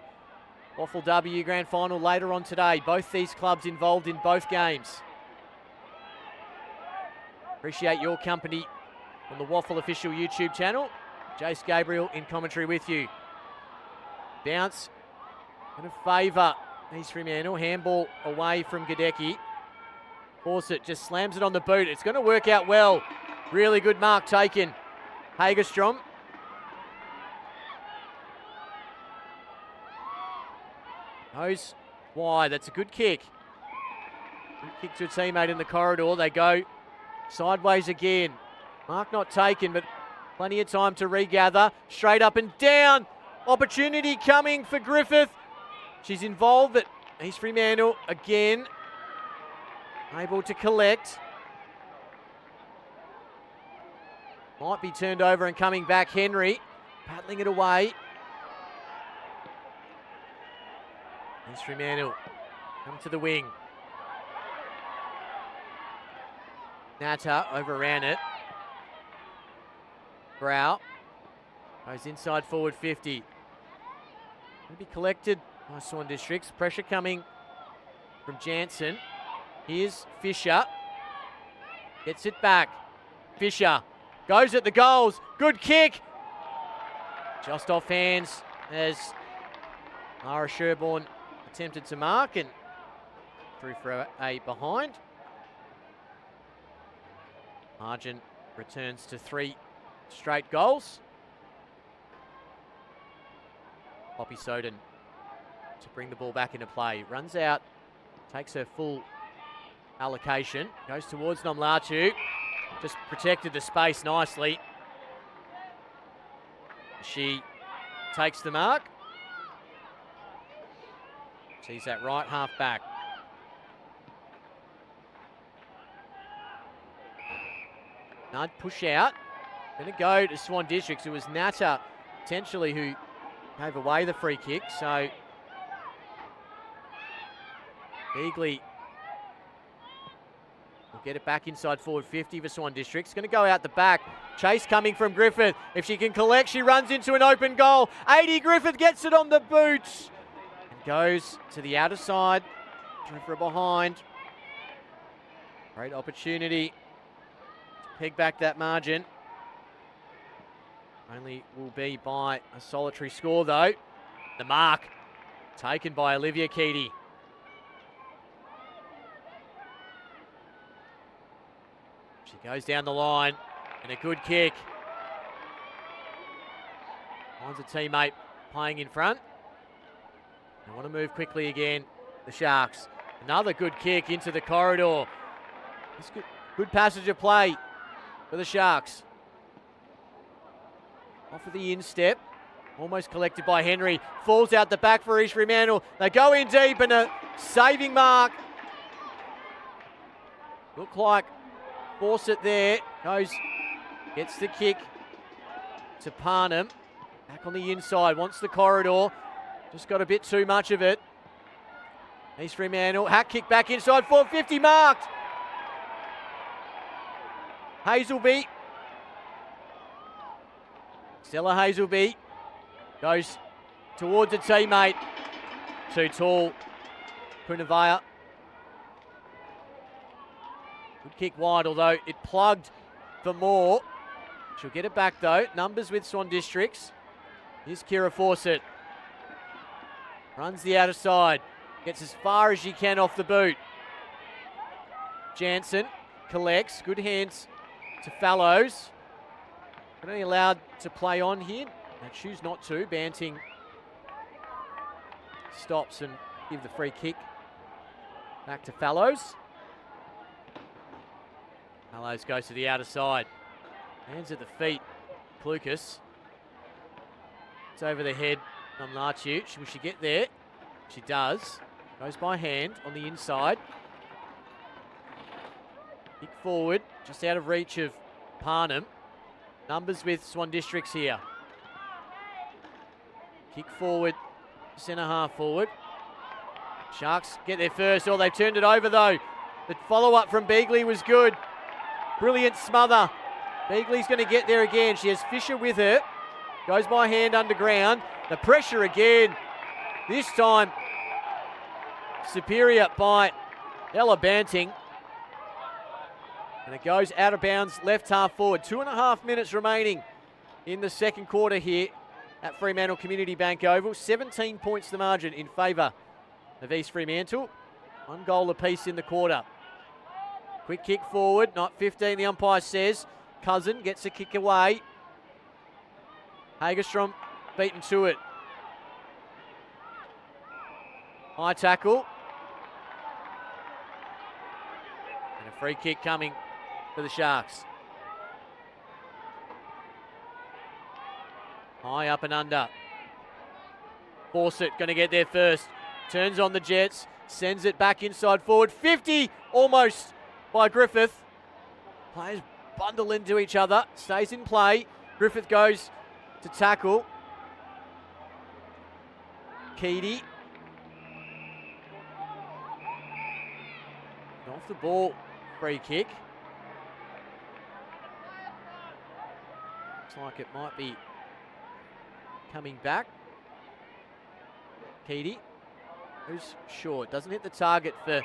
Waffle W grand final later on today. Both these clubs involved in both games. Appreciate your company on the Waffle official YouTube channel. Jace Gabriel in commentary with you. Bounce, going to favour East Fremantle. Handball away from Gadecki. Fawcett just slams it on the boot. It's going to work out well. Really good mark taken. Hagerstrom. Goes wide. That's a good kick. Good kick to a teammate in the corridor. They go sideways again. Mark not taken, but plenty of time to regather. Straight up and down. Opportunity coming for Griffith. She's involved, but East Fremantle again able to collect. Might be turned over and coming back. Henry paddling it away. East Fremantle come to the wing. Natta overran it. Brow goes inside forward 50. Going to be collected by Swan Districts. Pressure coming from Jansen. Here's Fisher. Gets it back. Fisher goes at the goals. Good kick. Just off hands as Lara Sherborne attempted to mark and through for a behind. Margin returns to 3 straight goals. Poppy Soden to bring the ball back into play. Runs out, takes her full allocation, goes towards Nomlachu. Just protected the space nicely. She takes the mark. Sees that right half back. Nudd push out. Going to go to Swan Districts. It was Natta, potentially, who gave away the free kick. So, Beagley will get it back inside forward 50 for Swan Districts. Going to go out the back. Chase coming from Griffith. If she can collect, she runs into an open goal. 80 Griffith gets it on the boot and goes to the outer side. Trevor behind. Great opportunity to peg back that margin. Only will be by a solitary score, though. The mark taken by Olivia Keaty. She goes down the line, and a good kick. Finds a teammate playing in front. They want to move quickly again, the Sharks. Another good kick into the corridor. It's good passage of play for the Sharks. Off of the instep, almost collected by Henry. Falls out the back for East Fremantle. They go in deep and a saving mark. Look like Fawcett there. Gets the kick to Parnham. Back on the inside, wants the corridor. Just got a bit too much of it. East Fremantle, hack kick back inside, 450 marked. Hazelby. Stella Hazelby goes towards a teammate. Too tall. Punavaya. Good kick wide, although it plugged for more. She'll get it back though. Numbers with Swan Districts. Here's Kira Fawcett. Runs the outer side. Gets as far as she can off the boot. Jansen collects. Good hands to Fallows. Only allowed to play on here. They choose not to. Banting stops and give the free kick back to Fallows. Fallows goes to the outer side. Hands at the feet. Klukas. It's over the head on Larchu. Will she get there? She does. Goes by hand on the inside. Kick forward. Just out of reach of Parnham. Numbers with Swan Districts here. Kick forward, centre half forward. Sharks get there first. Oh, they've turned it over though. The follow-up from Beagley was good. Brilliant smother. Beagley's going to get there again. She has Fisher with her. Goes by hand underground. The pressure again. This time, superior by Ella Banting. And it goes out of bounds, left half forward. 2.5 minutes remaining in the second quarter here at Fremantle Community Bank Oval. 17 points the margin in favour of East Fremantle. 1 goal apiece in the quarter. Quick kick forward, not 15, the umpire says. Cousin gets a kick away. Hagerstrom beaten to it. High tackle. And a free kick coming for the Sharks. High up and under. Fawcett going to get there first. Turns on the Jets. Sends it back inside forward. 50 almost by Griffith. Players bundle into each other. Stays in play. Griffith goes to tackle. Keaty. Off the ball. Free kick. Looks like it might be coming back. Keaty, who's short, doesn't hit the target for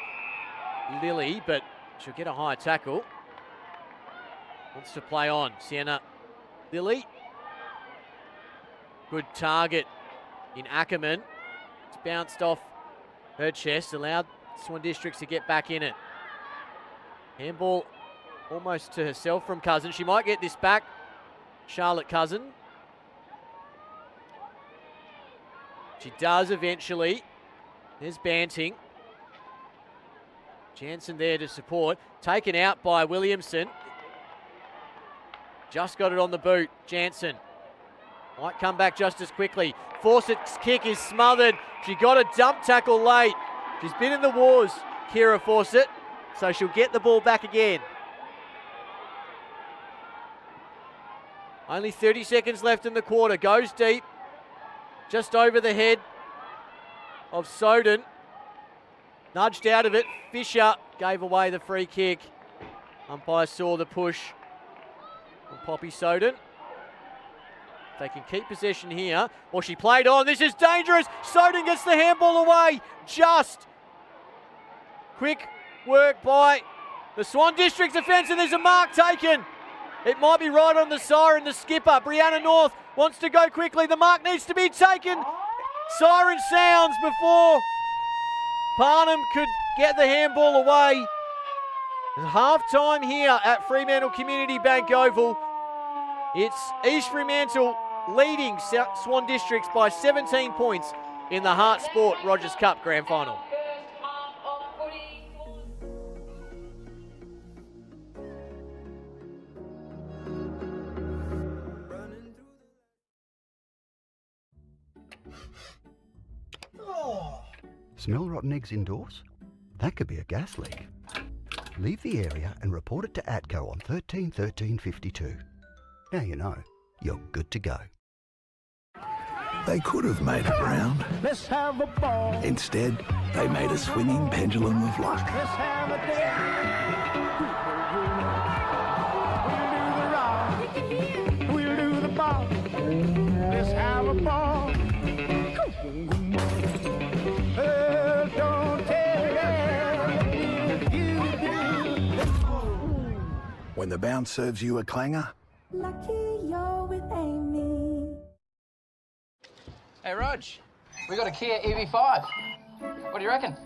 Lily, but she'll get a high tackle. Wants to play on. Sienna Lily. Good target in Ackerman. It's bounced off her chest, allowed Swan Districts to get back in it. Handball almost to herself from Cousin. She might get this back. Charlotte Cousin. She does eventually. There's Banting. Jansen there to support. Taken out by Williamson. Just got it on the boot. Jansen might come back just as quickly. Fawcett's kick is smothered. She got a dump tackle late. She's been in the wars, Kira Fawcett, so she'll get the ball back again. Only 30 seconds left in the quarter. Goes deep. Just over the head of Soden. Nudged out of it. Fisher gave away the free kick. Umpire saw the push from Poppy Soden. They can keep possession here. Well, she played on. This is dangerous. Soden gets the handball away. Just. Quick work by the Swan District defence, and there's a mark taken. It might be right on the siren. The skipper, Brianna North, wants to go quickly. The mark needs to be taken. Siren sounds before Parnham could get the handball away. Half time here at Fremantle Community Bank Oval. It's East Fremantle leading Swan Districts by 17 points in the Hart Sport Rogers Cup Grand Final. Smell rotten eggs indoors? That could be a gas leak. Leave the area and report it to ATCO on 13 13 52. Now you know, you're good to go. They could have made it round. Let's have a ball. Instead, they made a swinging pendulum of luck. Let's have a dance. We'll do the ball. Let's have a ball. When the bounce serves you a clanger, Lucky you're with Amy. Hey, Rog, we got a Kia EV5. What do you reckon?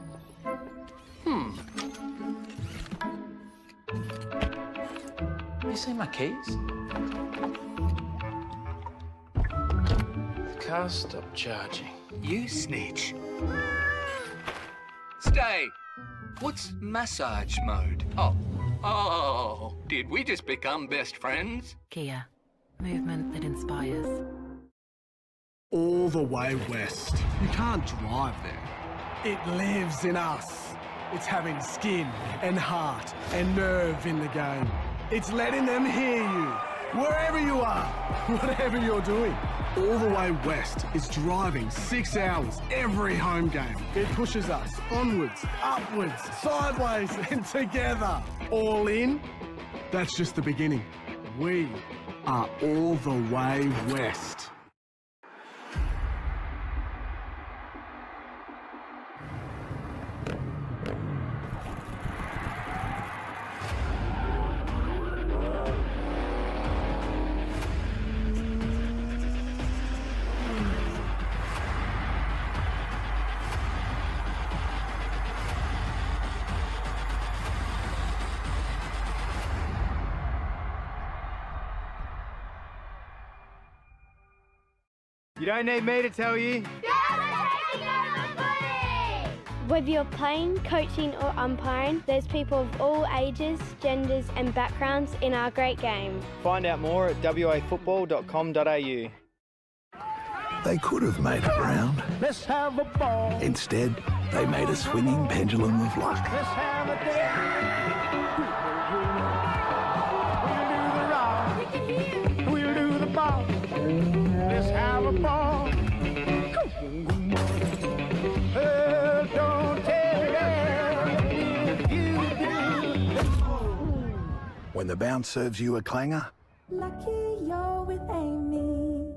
You see my keys? The car stopped charging. You snitch. Stay. What's massage mode? Oh, did we just become best friends? Kia. Movement that inspires. All the way west. You can't drive there. It lives in us. It's having skin and heart and nerve in the game. It's letting them hear you, wherever you are, whatever you're doing. All the way west is driving 6 hours every home game. It pushes us onwards, upwards, sideways, and together. All in, that's just the beginning. We are all the way west. You don't need me to tell you. Whether you're playing, coaching or umpiring, there's people of all ages, genders and backgrounds in our great game. Find out more at wafootball.com.au. they could have made it round. Let's have a ball. Instead, they made a swinging pendulum of luck. Let's have a dance. We'll do the ball. Let's have a ball. Don't tell When the bounce serves you a clanger, Lucky you're with Amy.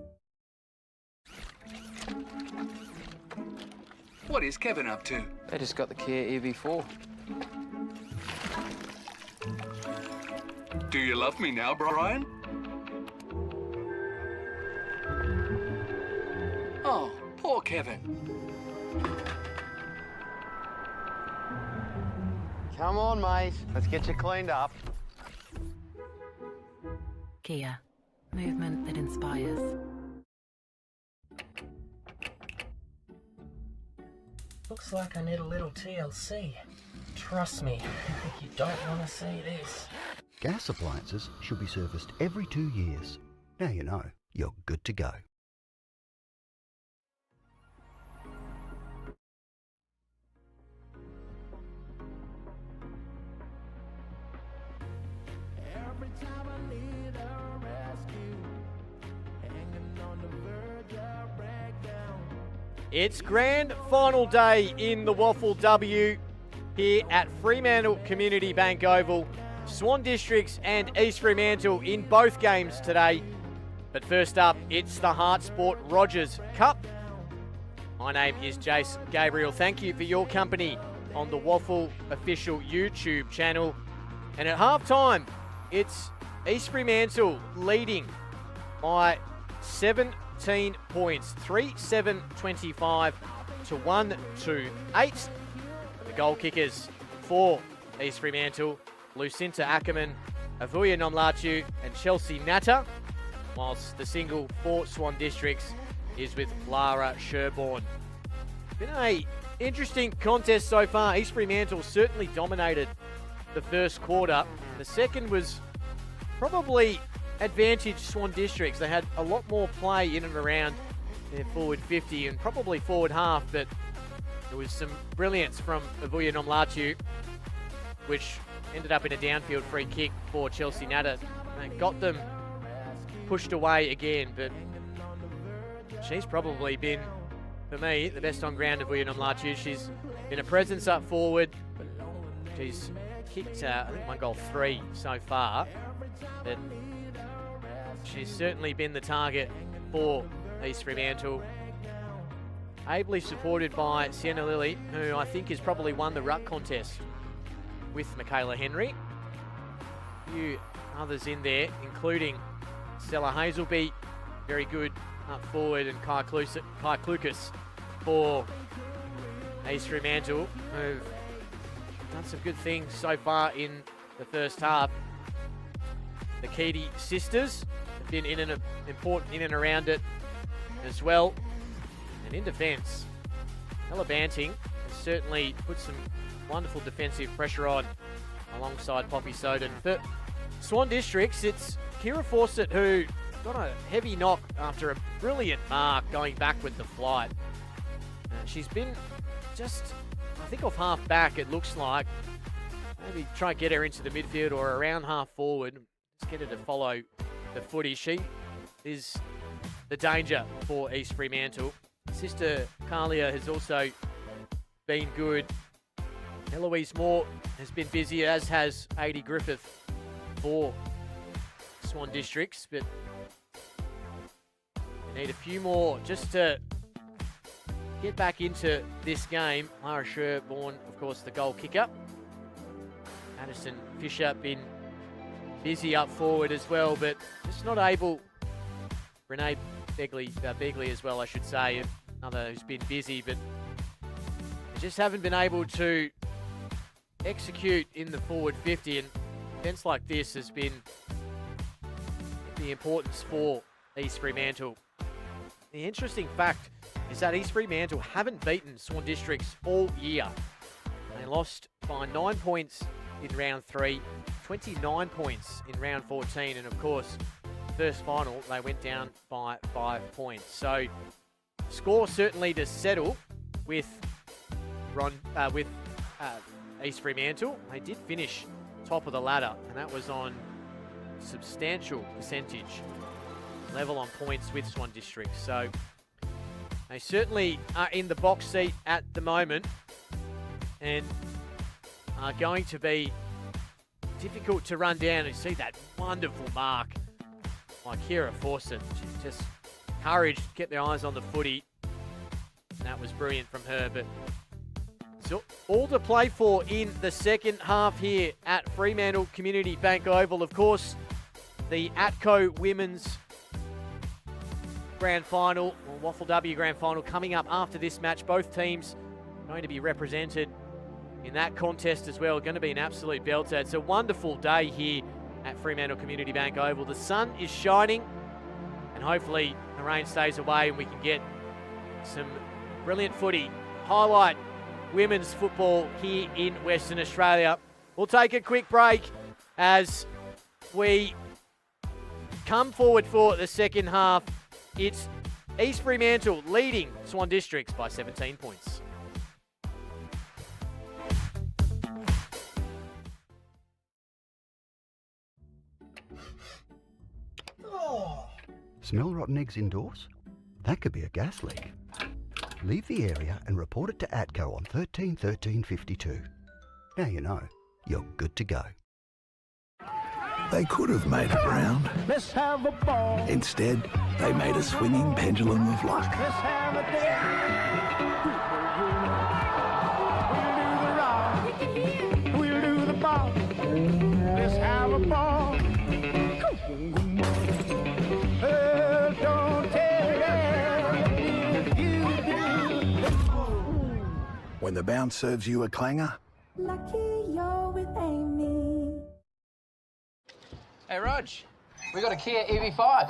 What is Kevin up to? They just got the Kia EV4. Do you love me now, Brian? Oh, poor Kevin. Come on, mate. Let's get you cleaned up. Kia. Movement that inspires. Looks like I need a little TLC. Trust me, you don't want to see this. Gas appliances should be serviced every 2 years. Now you know, you're good to go. Every time I need a rescue, It's grand final day in the Waffle W here at Fremantle Community Bank Oval. Swan Districts and East Fremantle in both games today. But first up, it's the Hart Sport Rogers Cup. My name is Jason Gabriel. Thank you for your company on the Waffle official YouTube channel. And at halftime, it's East Fremantle leading by 17 points, 3-7-25 to 1-2-8. The goal kickers for East Fremantle, Lucinta Ackerman, Avuya Nomlatu and Chelsea Natter, whilst the single for Swan Districts is with Lara Sherborne. Been a interesting contest so far. East Fremantle certainly dominated the first quarter. The second was probably advantage Swan Districts. They had a lot more play in and around their forward 50 and probably forward half, but there was some brilliance from Avuya Nomlatu, which ended up in a downfield free kick for Chelsea Natter. And got them pushed away again, but she's probably been, for me, the best on ground of Avuya Nomlatu. She's been a presence up forward. She's kicked, I think, 1 goal 3 so far. But she's certainly been the target for East Fremantle. Ably supported by Sienna Lilly, who I think has probably won the ruck contest with Michaela Henry. A few others in there, including Stella Hazelby, very good up forward, and Kai Klukas for East Fremantle, who've done some good things so far in the first half. The Keedy sisters have been important in and around it as well. And in defence, Ella Banting has certainly put some wonderful defensive pressure on alongside Poppy Soden. For Swan Districts, it's Kira Fawcett who got a heavy knock after a brilliant mark going back with the flight. She's been just, I think, off half back, it looks like. Maybe try and get her into the midfield or around half forward. Just get her to follow the footy. She is the danger for East Fremantle. Sister Carlia has also been good. Eloise Moore has been busy, as has Adi Griffith for Swan Districts, but we need a few more just to get back into this game. Lara Sherborne, of course, the goal kicker. Addison Fisher been busy up forward as well, but just not able. Renee Begley as well, I should say, another who's been busy, but they just haven't been able to execute in the forward 50, and events like this has been the importance for East Fremantle. The interesting fact is that East Fremantle haven't beaten Swan Districts all year. They lost by 9 points in round 3, 29 points in round 14, and of course, first final, they went down by 5 points. So, score certainly to settle with East Fremantle. They did finish top of the ladder, and that was on substantial percentage. Level on points with Swan District. So, they certainly are in the box seat at the moment and are going to be difficult to run down. And see that wonderful mark by Kira Fawcett. She just courage, kept their eyes on the footy. And that was brilliant from her. But so all to play for in the second half here at Fremantle Community Bank Oval. Of course, the ATCO Women's Grand Final, or Waffle W Grand Final, coming up after this match. Both teams going to be represented in that contest as well. Going to be an absolute belter. It's a wonderful day here at Fremantle Community Bank Oval. The sun is shining, and hopefully the rain stays away and we can get some brilliant footy. Highlight women's football here in Western Australia. We'll take a quick break as we come forward for the second half. It's East Fremantle leading Swan Districts by 17 points. Smell rotten eggs indoors? That could be a gas leak. Leave the area and report it to ATCO on 13 13 52. Now you know, you're good to go. They could have made it round. Let's have a ball. Instead, they made a swinging pendulum of luck. Let's have a day. We'll do the ball. Let's have a ball. Oh, don't tell me. When the bounce serves you a clanger, Lucky you're with Amy. Hey, Rog, we got a Kia EV5.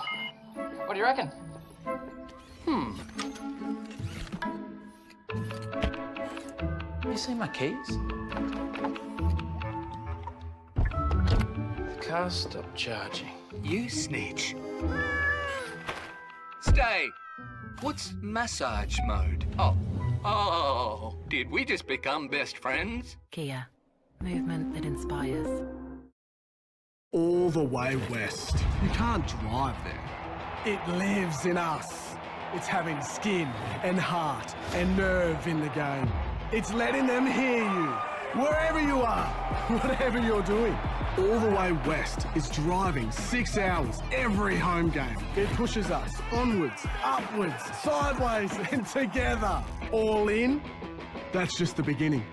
What do you reckon? You see my keys? The car stopped charging. You snitch. Stay. What's massage mode? Oh, did we just become best friends? Kia. Movement that inspires. All the way west. You can't drive there. It lives in us. It's having skin and heart and nerve in the game. It's letting them hear you, wherever you are, whatever you're doing. All the way west is driving 6 hours every home game. It pushes us onwards, upwards, sideways and together. All in, that's just the beginning.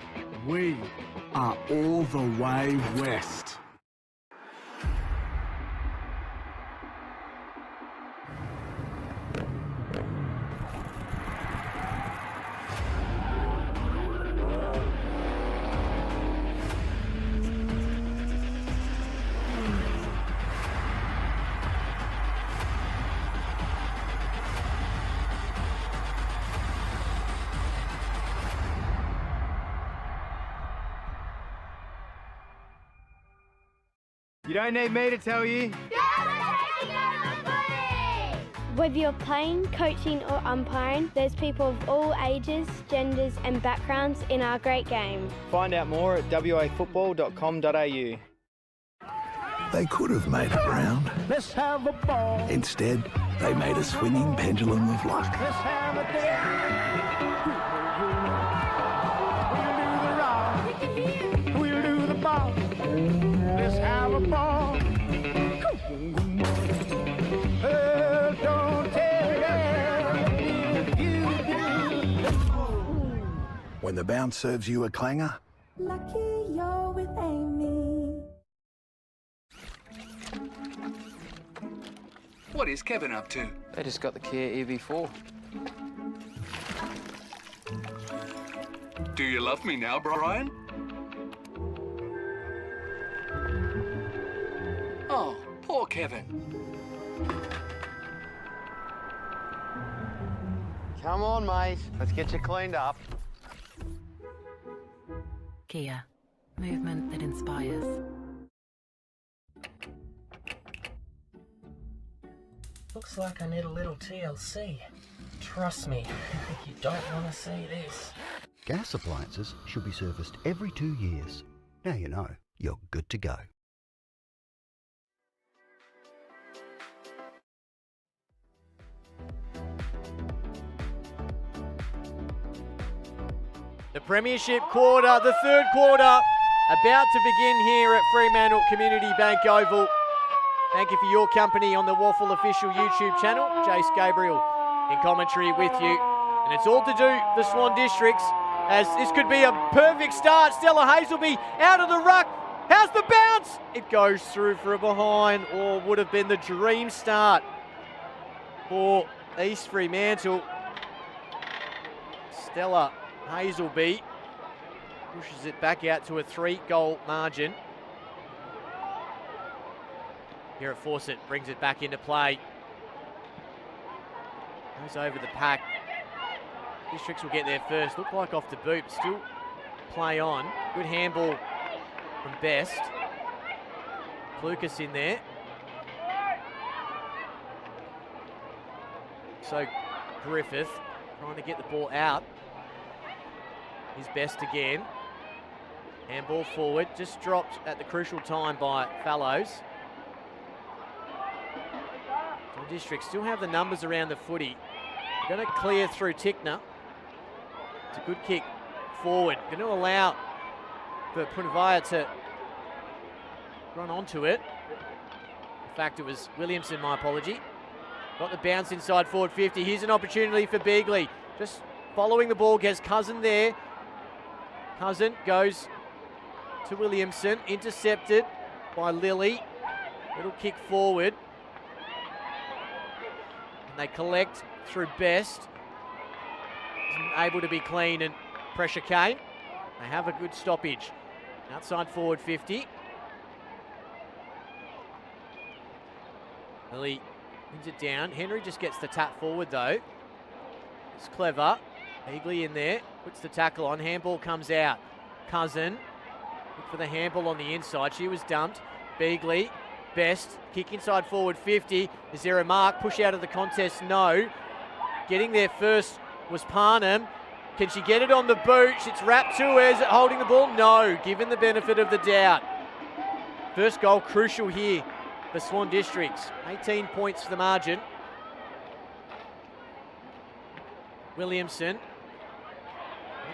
We are all the way west. You don't need me to tell you. Whether you're playing, coaching or umpiring, there's people of all ages, genders and backgrounds in our great game. Find out more at wafootball.com.au. they could have made it round. Let's have a ball. Instead, they made a swinging pendulum of luck. Let's have a day. We'll do the ball. Let's have a ball. Oh, don't tell me. When the bounce serves you a clanger, Lucky you're with Amy. What is Kevin up to? They just got the Kia EV4. Do you love me now, Brian? Oh, poor Kevin. Come on, mate. Let's get you cleaned up. Kia. Movement that inspires. Looks like I need a little TLC. Trust me, you don't want to see this. Gas appliances should be serviced every 2 years. Now you know, you're good to go. The Premiership quarter, the third quarter, about to begin here at Fremantle Community Bank Oval. Thank you for your company on the Waffle official YouTube channel. Jace Gabriel in commentary with you. And it's all to do the Swan Districts, as this could be a perfect start. Stella Hazelby out of the ruck. How's the bounce? It goes through for a behind, or would have been the dream start for East Fremantle. Stella Hazelby pushes it back out to a 3-goal margin. Here at Fawcett brings it back into play. Goes over the pack. Districts will get there first. Look like off the boot. Still play on. Good handball from Best. Lucas in there. So Griffith trying to get the ball out. His Best again. Handball forward. Just dropped at the crucial time by Fallows. The Districts still have the numbers around the footy. Going to clear through Tickner. It's a good kick forward. Going to allow for Punavaya to run onto it. In fact, it was Williamson, my apology. Got the bounce inside forward 50. Here's an opportunity for Beagley. Just following the ball, gets Cousin there. Cousin goes to Williamson, intercepted by Lilly. Little kick forward. And they collect through Best. Isn't able to be clean, and pressure came. They have a good stoppage. Outside forward 50. Lilly brings it down. Henry just gets the tap forward though. It's clever. Beagley in there. Puts the tackle on. Handball comes out. Cousin. Look for the handball on the inside. She was dumped. Beagley. Best. Kick inside forward 50. Is there a mark? Push out of the contest? No. Getting there first was Parnham. Can she get it on the boot? It's wrapped to her. Is it holding the ball? No. Given the benefit of the doubt. First goal crucial here for Swan Districts. 18 points for the margin. Williamson.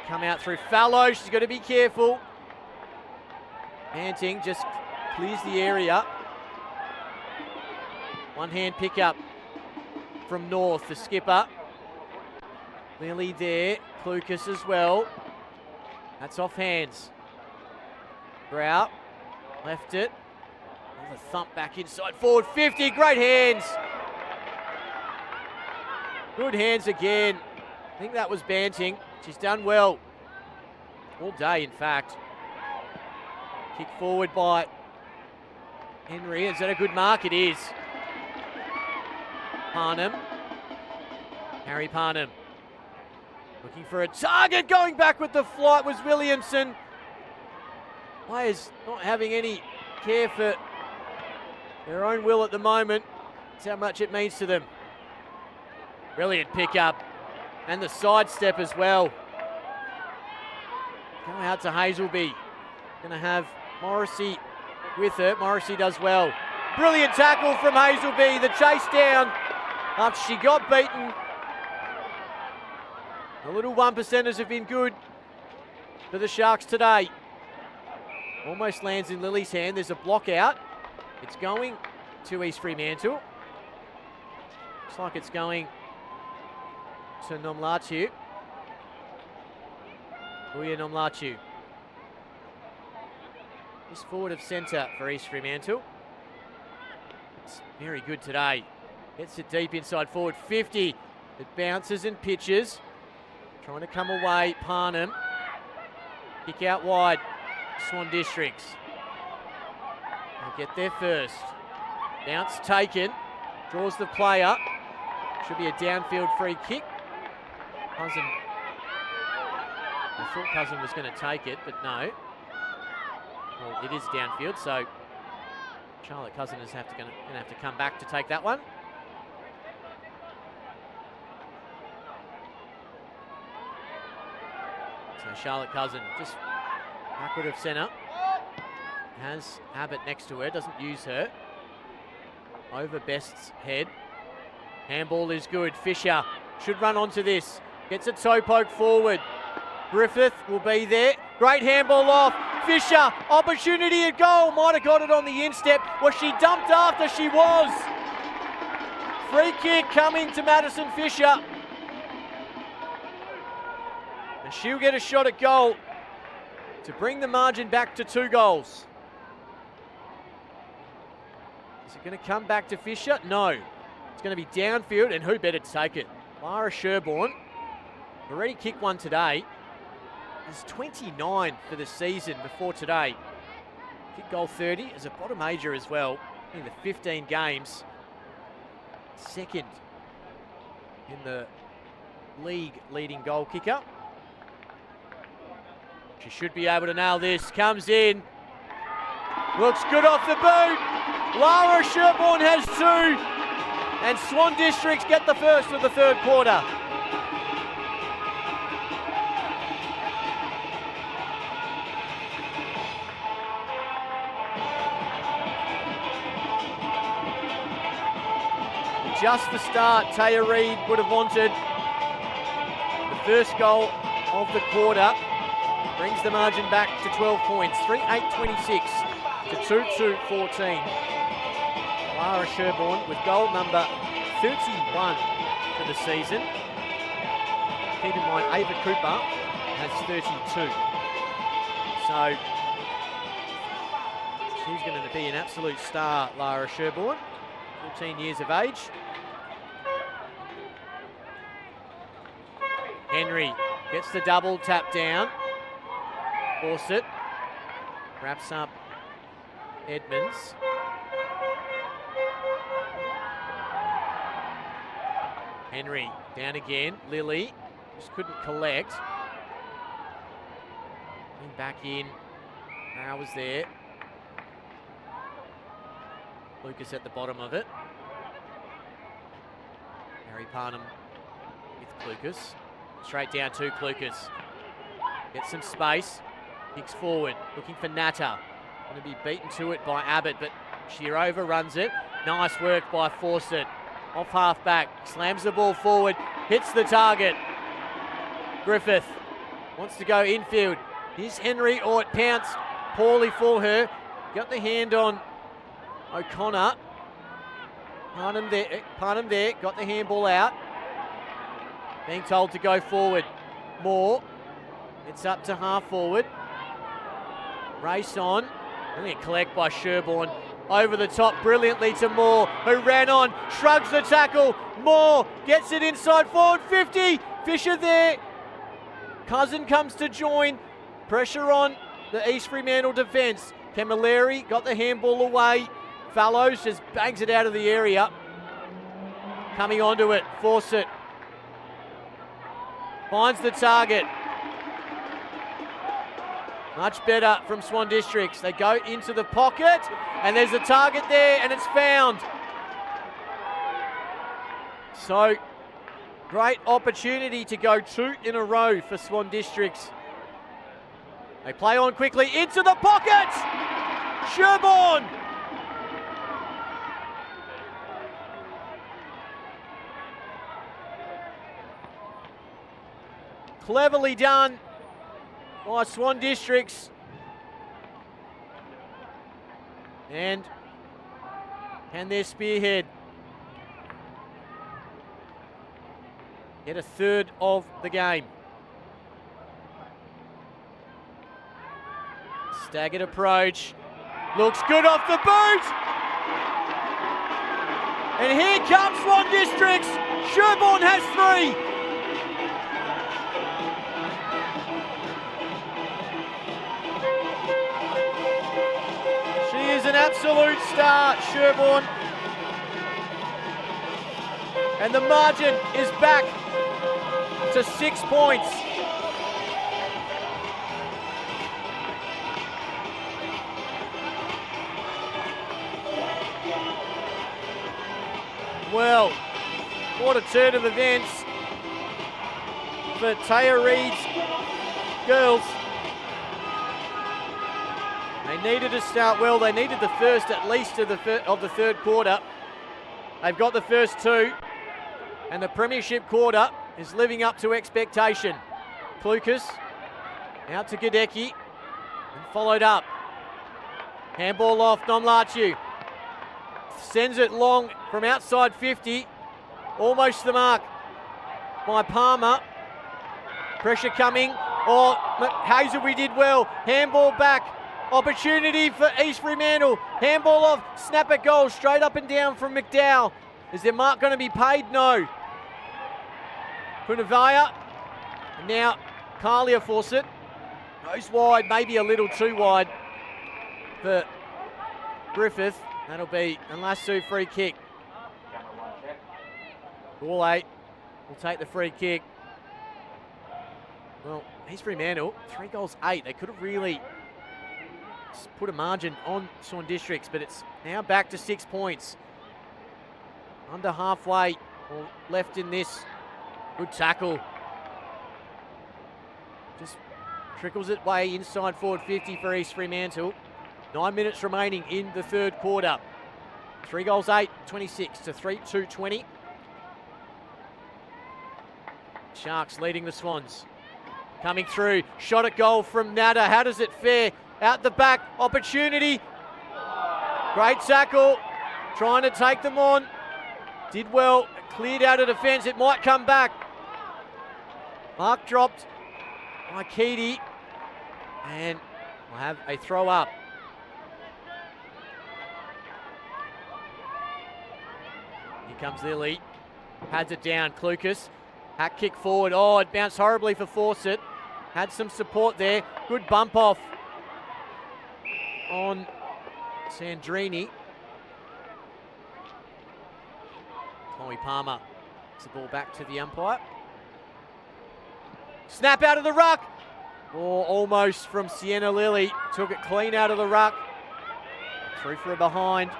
Come out through Fallow. She's got to be careful. Manting just clears the area. One hand pick up from North, the skipper. Lily there. Clucas as well. That's off hands. Brow. Left it. Another thump back inside. Forward 50. Great hands. Good hands again. I think that was Banting. She's done well. All day, in fact. Kick forward by Henry. Is that a good mark? It is. Parnham. Harry Parnham. Looking for a target. Going back with the flight was Williamson. Players not having any care for their own will at the moment. That's how much it means to them. Brilliant pickup. And the sidestep as well. Going out to Hazelby. Going to have Morrissey with her. Morrissey does well. Brilliant tackle from Hazelby. The chase down after she got beaten. The little 1%ers have been good for the Sharks today. Almost lands in Lily's hand. There's a block out. It's going to East Fremantle. Looks like it's going to Nomlachu. Uya Nomlachu. This forward of centre for East Fremantle. It's very good today. Gets it deep inside forward 50. It bounces and pitches. Trying to come away, Parnham. Kick out wide, Swan Districts. They'll get there first. Bounce taken. Draws the player. Should be a downfield free kick. Cousin. I thought Cousin was going to take it, but no. Well, it is downfield, so Charlotte Cousin is going to have to come back to take that one. So Charlotte Cousin just backward of centre. Has Abbott next to her, doesn't use her. Over Best's head. Handball is good. Fisher should run onto this. Gets a toe poke forward. Griffith will be there. Great handball off. Fisher, opportunity at goal. Might have got it on the instep. Was she dumped after? She was. Free kick coming to Madison Fisher. And she'll get a shot at goal to bring the margin back to 2 goals. Is it going to come back to Fisher? No. It's going to be downfield, and who better to take it? Lara Sherborne. Already kicked one today. Has 29 for the season before today. Kick goal 30 as a bottom major as well in the 15 games. Second in the league leading goal kicker. She should be able to nail this. Comes in. Looks good off the boot. Lara Sherborne has 2. And Swan Districts get the first of the third quarter. Just the start Taya Reid would have wanted. The first goal of the quarter brings the margin back to 12 points. 3-8-26 to 2-2-14. Lara Sherborne with goal number 31 for the season. Keep in mind, Ava Cooper has 32. So she's going to be an absolute star, Lara Sherborne, 14 years of age. Henry gets the double tap down. Fawcett wraps up Edmonds. Henry down again. Lily just couldn't collect. Back in. Now was there. Lucas at the bottom of it. Harry Parnham with Clucas. Straight down to Clucas. Gets some space. Kicks forward. Looking for Natta. Going to be beaten to it by Abbott, but she overruns it. Nice work by Fawcett. Off half back. Slams the ball forward. Hits the target. Griffith wants to go infield. Here's Henry. Oh, it pounced poorly for her. Got the hand on O'Connor. Parnham there. Got the handball out. Being told to go forward. Moore. It's up to half forward. Race on. Only a collect by Sherborne. Over the top brilliantly to Moore, who ran on. Shrugs the tackle. Moore gets it inside forward. 50. Fisher there. Cousin comes to join. Pressure on the East Fremantle defence. Camilleri got the handball away. Fallows just bangs it out of the area. Coming onto it, Fawcett finds the target. Much better from Swan Districts. They go into the pocket, and there's a target there, and it's found. So, great opportunity to go 2 in a row for Swan Districts. They play on quickly into the pocket. Sherborne. Cleverly done by Swan Districts. And can their spearhead get a third of the game? Staggered approach. Looks good off the boot. And here comes Swan Districts. Sherborne has 3. She is an absolute star, Sherborne. And the margin is back to 6 points. Well, what a turn of events for Taya Reid's girls. They needed to start well. They needed the first, at least, of the third quarter. They've got the first 2, and the premiership quarter is living up to expectation. Clucas out to Gadecki and followed up. Handball off Nomlachu. Sends it long from outside 50. Almost the mark by Palmer. Pressure coming. Oh, Hazelby did well. Handball back. Opportunity for East Fremantle. Handball off. Snap at goal. Straight up and down from McDowell. Is their mark going to be paid? No. Punavaya. And now Carlia Fawcett. Goes wide. Maybe a little too wide for Griffith. That'll be a Lasso free kick. Ball 8 will take the free kick. Well, East Fremantle, 3 goals, 8. They could have really put a margin on Swan Districts, but it's now back to 6 points. Under halfway or left in this. Good tackle. Just trickles it way inside forward 50 for East Fremantle. 9 minutes remaining in the third quarter. 3 goals, 8, 26 to 3-2, 20. Sharks leading the Swans. Coming through, shot at goal from Nada. How does it fare? Out the back, opportunity. Great tackle, trying to take them on. Did well, cleared out of defence. It might come back. Mark dropped by Keedy, and we'll have a throw up. Here comes Lily. Pads it down, Clucas. Hack kick forward. Oh, it bounced horribly for Fawcett. Had some support there. Good bump off on Sandrini. Chloe Palmer gets the ball back to the umpire. Snap out of the ruck. Oh, almost from Sienna Lilly. Took it clean out of the ruck. Through for a behind.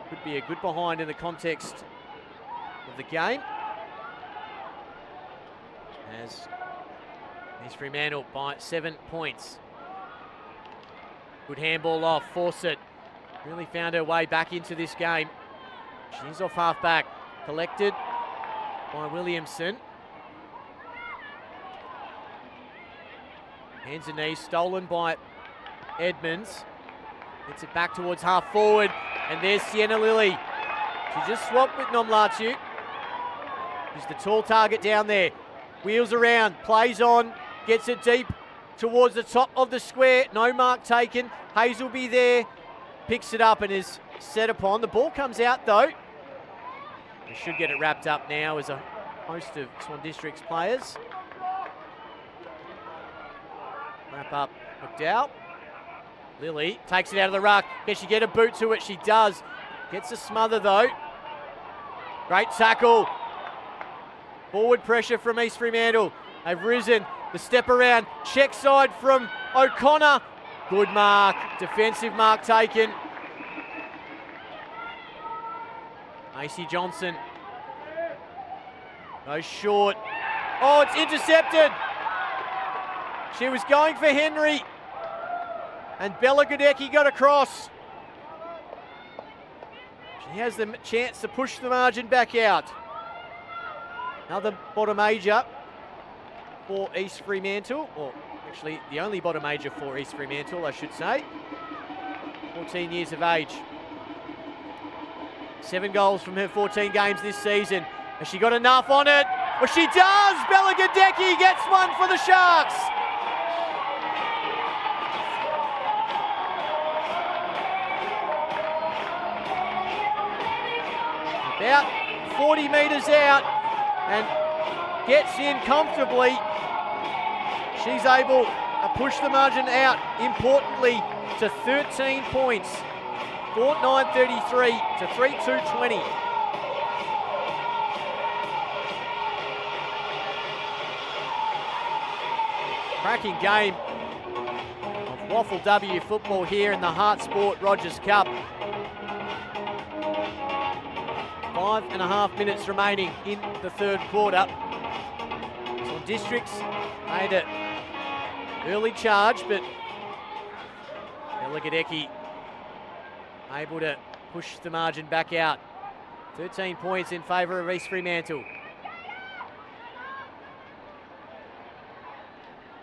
Could be a good behind in the context of the game. As East Fremantle by 7 points. Good handball off. Fawcett really found her way back into this game. She's off half back. Collected by Williamson. Hands and knees stolen by Edmonds. Gets it back towards half forward. And there's Sienna Lilly. She just swapped with Nomlatu. She's the tall target down there. Wheels around, plays on, gets it deep towards the top of the square. No mark taken. Hazelby there, picks it up and is set upon. The ball comes out though. We should get it wrapped up now as a host of Swan District's players. Wrap up McDowell. Lily takes it out of the ruck. Can she get a boot to it? She does. Gets a smother though. Great tackle. Forward pressure from East Fremantle. They've risen. The step around. Check side from O'Connor. Good mark. Defensive mark taken. Macy Johnson goes short. Oh, it's intercepted. She was going for Henry. And Bella Godecki got across. She has the chance to push the margin back out. Another bottom major for East Fremantle, or actually the only bottom major for East Fremantle, I should say. 14 years of age. 7 goals from her 14 games this season. Has she got enough on it? Well, she does! Bella Godecki gets one for the Sharks. About 40 metres out and gets in comfortably. She's able to push the margin out, importantly, to 13 points. 4-9-33 to 3-2-20. Cracking game of Waffle W football here in the Hart Sport Rogers Cup. 5.5 minutes remaining in the third quarter. So Districts made an early charge, but Bella Godecki able to push the margin back out. 13 points in favour of East Fremantle.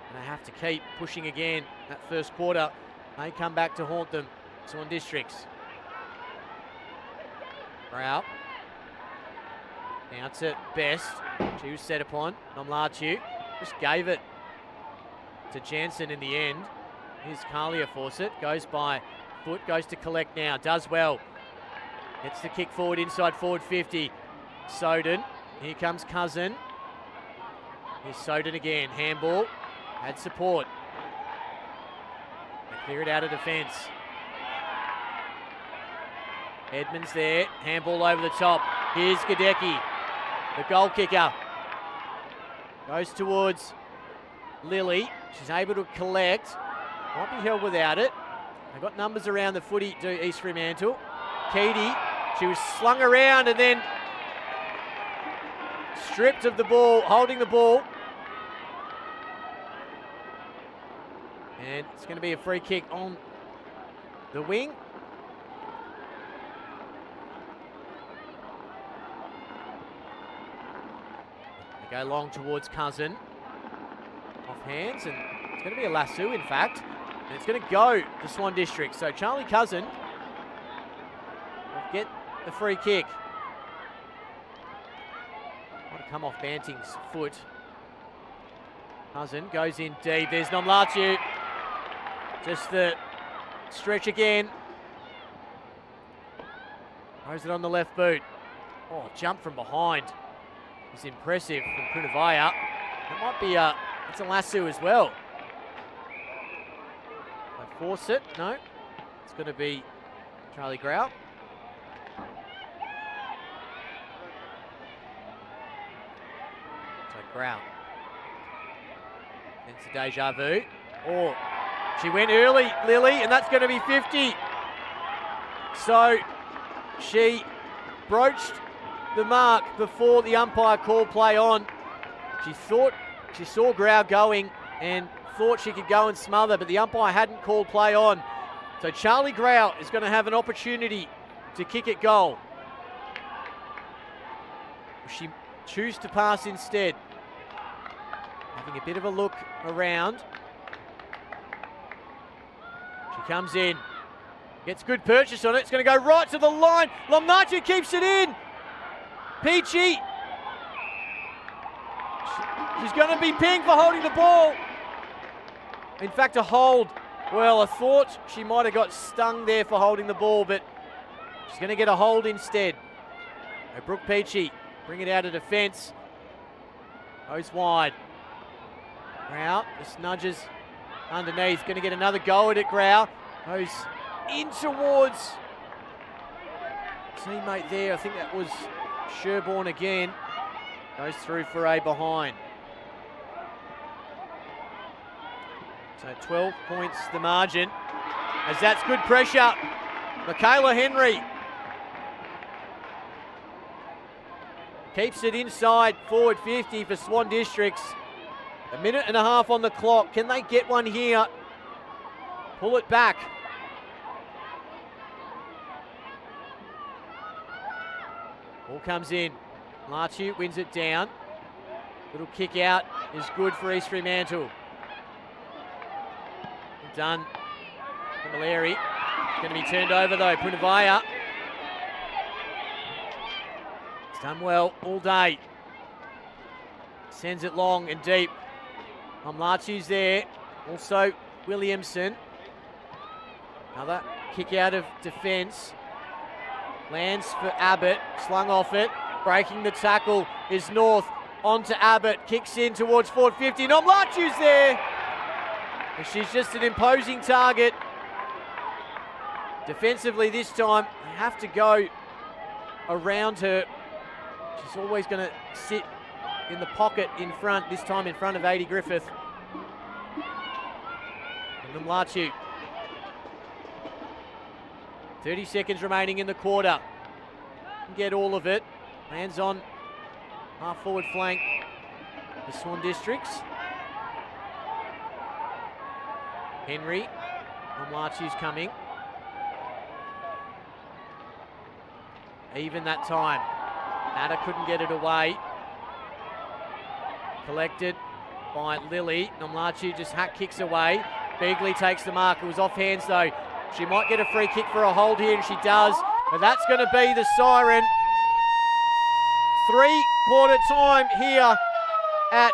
And they have to keep pushing again. That first quarter may come back to haunt them. Swan Districts. Brow. Bounce it best. She was set upon. Nomlatu just gave it to Jansen in the end. Here's Carlia Fawcett. Goes by foot. Goes to collect now. Does well. Gets the kick forward inside forward 50. Soden. Here comes Cousin. Here's Soden again. Handball. Had support. They clear it out of defence. Edmonds there. Handball over the top. Here's Godecki. The goal kicker goes towards Lily. She's able to collect. Might be held without it. They've got numbers around the footy to East Fremantle. Keedy, she was slung around and then stripped of the ball, holding the ball. And it's going to be a free kick on the wing. They go long towards Cousin. hands, and it's going to be a lasso, in fact. And it's going to go to Swan District. So Charlie Cousin will get the free kick. Want to come off Banting's foot. Cousin goes in deep. There's Nomlatu. Just the stretch again. Throws it on the left boot. Oh, jump from behind. It's impressive from Punavaya. That might be it's a lasso as well. They force it. No. It's going to be Charlie Grau. So Grau. It's a deja vu. Oh, she went early, Lily, and that's going to be 50. So she broached the mark before the umpire called play on. She saw Grau going and thought she could go and smother, but the umpire hadn't called play on. So Charlie Grau is going to have an opportunity to kick it goal. She choose to pass instead. Having a bit of a look around. She comes in. Gets good purchase on it. It's going to go right to the line. Lomnatu keeps it in. Peachy. She's going to be pinged for holding the ball. In fact, a hold. Well, I thought she might have got stung there for holding the ball, but she's going to get a hold instead. So Brooke Peachy, bring it out of defence. Goes wide. Grau just nudges underneath. Going to get another go at it, Grau. Goes in towards teammate there. I think that was Sherborne again. Goes through for a behind. So 12 points the margin, as that's good pressure. Michaela Henry keeps it inside forward 50 for Swan Districts. A minute and a half on the clock. Can they get one here? Pull it back. Ball comes in. Larchu wins it down. Little kick out is good for East Fremantle. Done. Camilleri. It's going to be turned over though. Punavaya. It's done well all day. Sends it long and deep. Omlachu's there. Also Williamson. Another kick out of defence. Lands for Abbott. Slung off it. Breaking the tackle is North. On to Abbott. Kicks in towards forward 50. Omlachu's there. And she's just an imposing target. Defensively this time, they have to go around her. She's always going to sit in the pocket in front, this time in front of Adi Griffith. And Mlachu. 30 seconds remaining in the quarter. Get all of it. Lands on half forward flank. The Swan Districts. Henry. Mlachu's coming. Even that time. Nada couldn't get it away. Collected by Lily. Nomlachu just hack kicks away. Begley takes the mark. It was off hands though. She might get a free kick for a hold here, and she does. But that's going to be the siren. 3-quarter time here at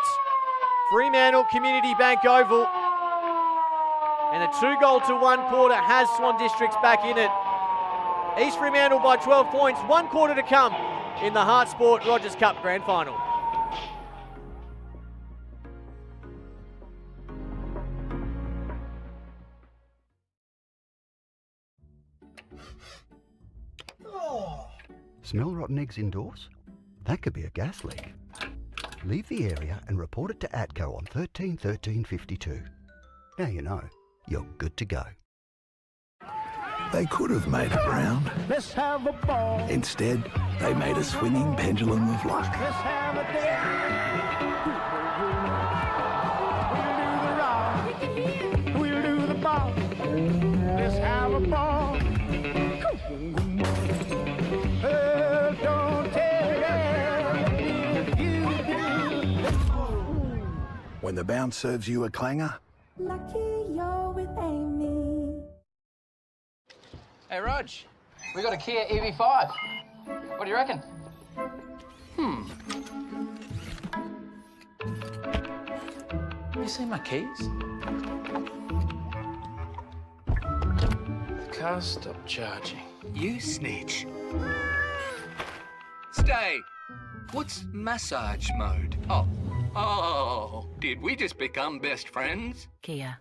Fremantle Community Bank Oval. And a 2-goal to 1 quarter has Swan Districts back in it. East Fremantle by 12 points. 1 quarter to come in the Hart Sport Rogers Cup Grand Final. Smell rotten eggs indoors? That could be a gas leak. Leave the area and report it to ATCO on 13 13 52. Now you know, you're good to go. They could have made it round. Let's have a ball. Instead, they made a swinging pendulum of luck. Let's have a dance. We'll do the ball. Let's have a ball. Don't tell me if you do. When the bounce serves you a clanger, Lucky you're with Amy. Hey, Rog, we got a Kia EV5. What do you reckon? You see my keys? The car stopped charging. You snitch. Stay. What's massage mode? Oh, did we just become best friends? Kia.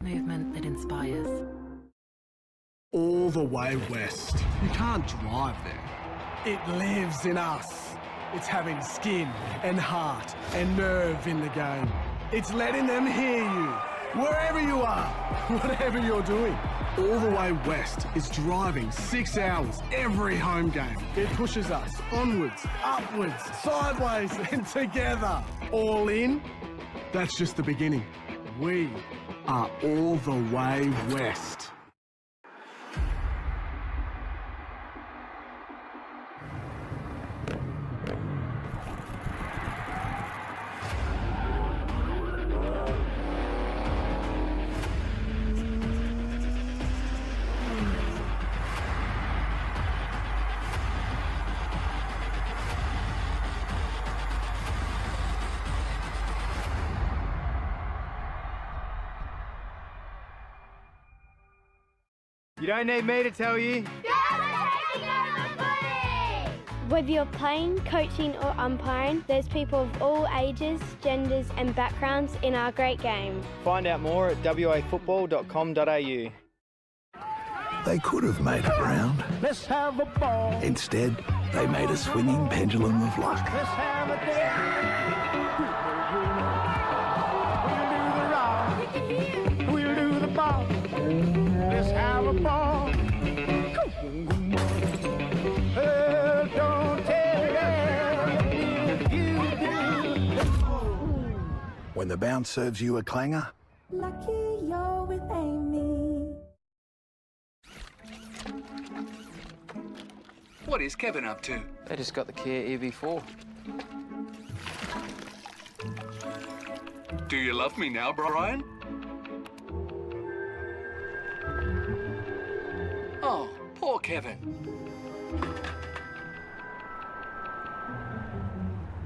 Movement that inspires. All the way west. You can't drive there. It lives in us. It's having skin and heart and nerve in the game. It's letting them hear you, wherever you are, whatever you're doing. All the way west is driving 6 hours every home game. It pushes us onwards, upwards, sideways and together. All in, that's just the beginning. We are all the way west. You don't need me to tell you. Whether you're playing, coaching or umpiring, there's people of all ages, genders and backgrounds in our great game. Find out more at wafootball.com.au. They could have made it round. Let's have a ball. Instead, they made a swinging pendulum of luck. Let's have a day. We'll do the ball. Let's have a ball. Don't tell if you do. When the bounce serves you a clanger, Lucky you're with Amy. What is Kevin up to? They just got the Kia EV4. Do you love me now, Brian? Oh, poor Kevin.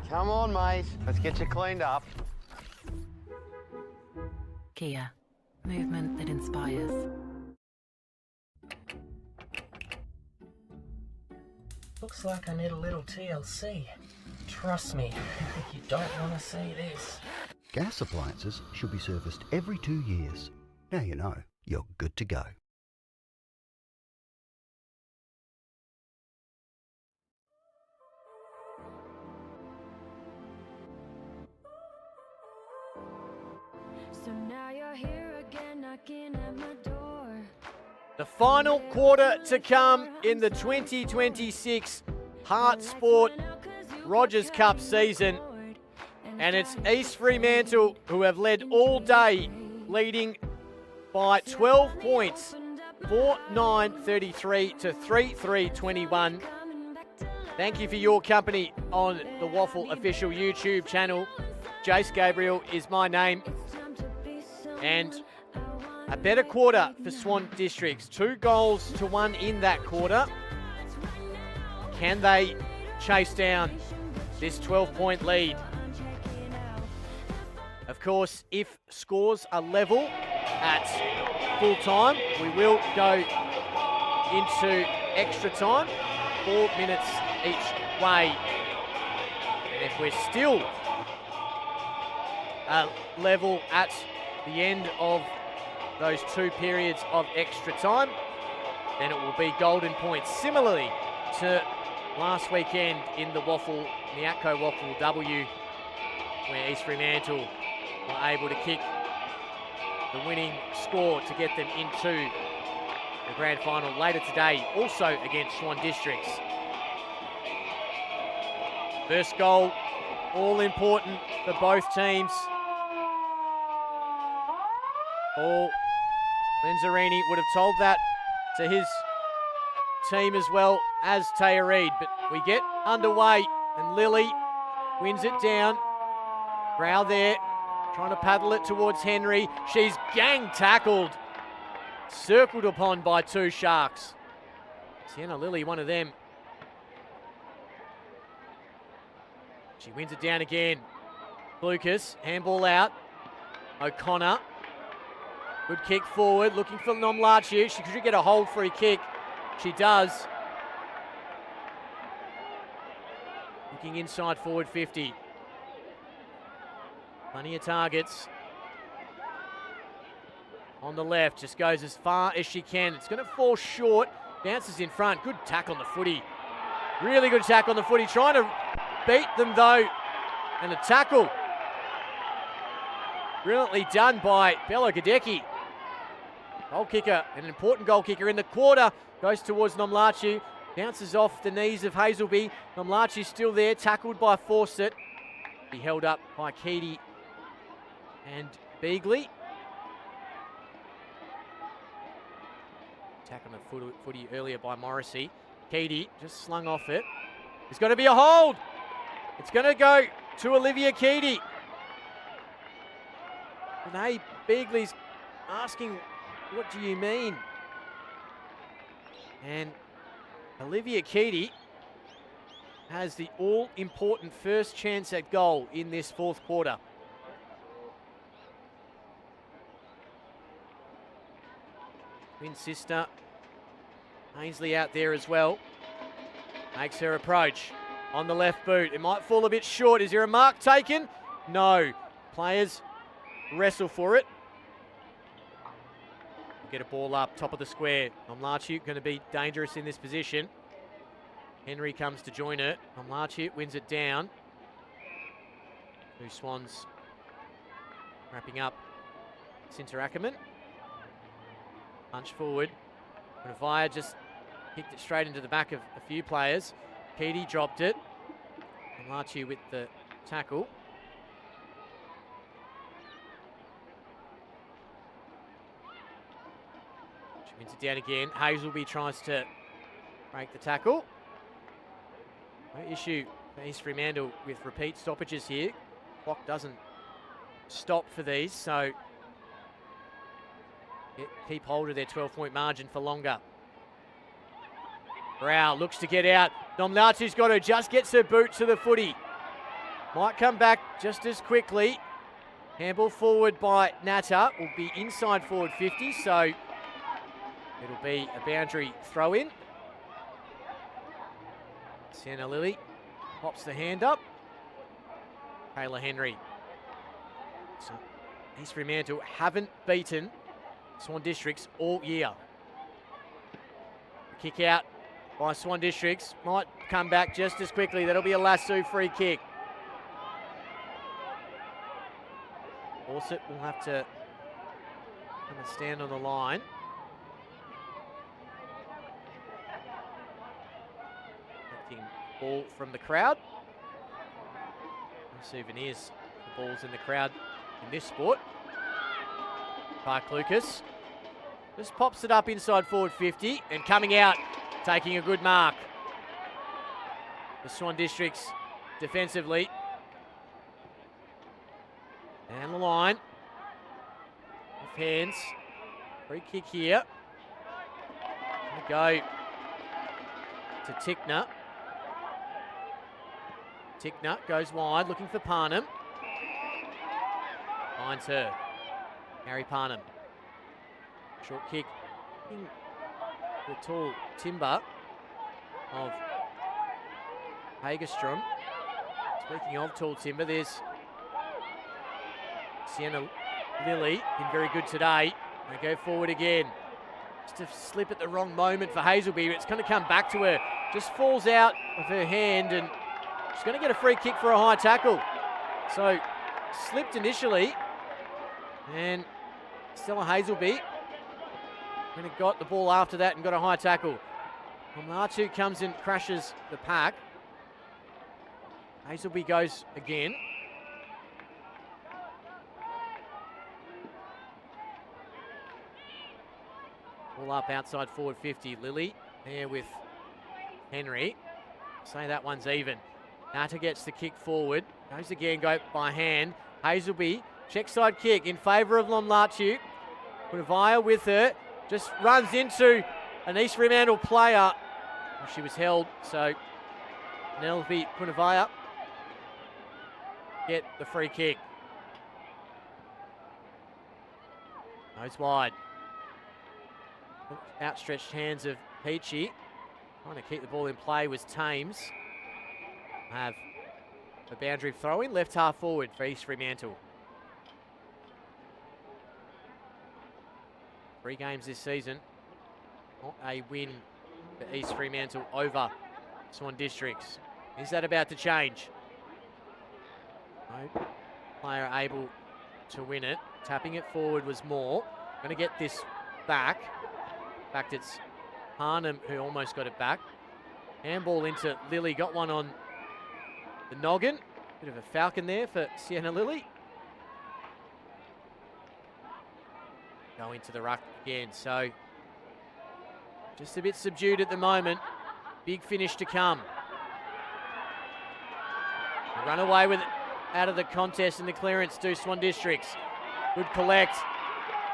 Come on, mate. Let's get you cleaned up. Kia. Movement that inspires. Looks like I need a little TLC. Trust me, you don't want to see this. Gas appliances should be serviced every 2 years. Now you know, you're good to go. So now you're here again, knocking at my door. The final quarter to come in the 2026 Hart Sport Rogers Cup season. And it's East Fremantle who have led all day, leading by 12 points, 4-9-33 to 3-3-21. Thank you for your company on the Waffle official YouTube channel. Jace Gabriel is my name. And a better quarter for Swan Districts. 2-1 in that quarter. Can they chase down this 12-point lead? Of course, if scores are level at full time, we will go into extra time, 4 minutes each way. And if we're still level at the end of those 2 periods of extra time, then it will be golden points. Similarly to last weekend in the Waffle, the Atco Waffle W, where East Fremantle were able to kick the winning score to get them into the grand final later today, also against Swan Districts. First goal, all important for both teams. Paul Lenzarini would have told that to his team as well as Taya Reid, but we get underway and Lily wins it down. Brow there, trying to paddle it towards Henry. She's gang tackled. Circled upon by two Sharks. Sienna Lilly, one of them. She wins it down again. Lucas, handball out. O'Connor. Good kick forward, looking for Nomlachi. She could get a hold free kick. She does. Looking inside forward 50. Plenty of targets. On the left, just goes as far as she can. It's going to fall short. Bounces in front. Good tackle on the footy. Really good tackle on the footy. Trying to beat them though. And a tackle. Brilliantly done by Bella Gadecki. Goal kicker, an important goal kicker in the quarter. Goes towards Nomlachi. Bounces off the knees of Hazelby. Nomlachi's still there. Tackled by Fawcett. Be held up by Keedy and Beagley. Attack on the footy earlier by Morrissey. Keedy just slung off it. There's going to be a hold. It's going to go to Olivia Keedy. Renee Beagley's asking, what do you mean? And Olivia Keedy has the all-important first chance at goal in this fourth quarter. Twin sister Ainsley out there as well. Makes her approach on the left boot. It might fall a bit short. Is there a mark taken? No. Players wrestle for it. Get a ball up, top of the square. Nomlachi going to be dangerous in this position. Henry comes to join it. Nomlachi wins it down. Two Swans wrapping up. Sinter Ackerman. Punch forward. Ravaya just kicked it straight into the back of a few players. Keedy dropped it. Nomlachi with the tackle. She wins it down again. Hazelby tries to break the tackle. No issue for East Fremantle with repeat stoppages here. Clock doesn't stop for these, so keep hold of their 12-point margin for longer. Brow looks to get out. Nomlachi's got her, just gets her boot to the footy. Might come back just as quickly. Handball forward by Natta. Will be inside forward 50, so it'll be a boundary throw in. Sienna Lilly pops the hand up. Kayla Henry. So East Fremantle haven't beaten Swan Districts all year. Kick out by Swan Districts. Might come back just as quickly. That'll be a lasso free kick. Fawcett will have to come and stand on the line. Collecting ball from the crowd. No souvenirs for balls in the crowd in this sport. Park Lucas just pops it up inside forward 50 and coming out, taking a good mark. The Swan Districts defensively. And the line. Off hands. Free kick here. Go to Tickner. Tickner goes wide, looking for Parnham. Finds her. Harry Parnham. Short kick. The tall timber of Hagerstrom. Speaking of tall timber, there's Sienna Lilly, been very good today. They go forward again. Just a slip at the wrong moment for Hazelby. It's going to come back to her. Just falls out of her hand and she's going to get a free kick for a high tackle. So slipped initially and Stella Hazelby when it got the ball after that and got a high tackle. Omatu comes and crashes the pack. Hazelby goes again. Ball up outside forward 50. Lilly there with Henry. Say that one's even. Natta gets the kick forward. Goes again, go by hand. Hazelby Check side kick in favour of Lomlachu. Punavaya with her. Just runs into an East Fremantle player. She was held, so Penelope Punavaya get the free kick. Nose wide. Outstretched hands of Peachy. Trying to keep the ball in play was Thames. Have the boundary throw-in, left half forward for East Fremantle. 3 games this season. Not a win for East Fremantle over Swan Districts. Is that about to change? No player able to win it. Tapping it forward was Moore. Going to get this back. In fact, it's Harnham who almost got it back. Handball into Lily. Got one on the noggin. Bit of a falcon there for Sienna Lily. Go into the ruck again. So just a bit subdued at the moment. Big finish to come. They run away with it out of the contest and the clearance to Swan Districts. Good collect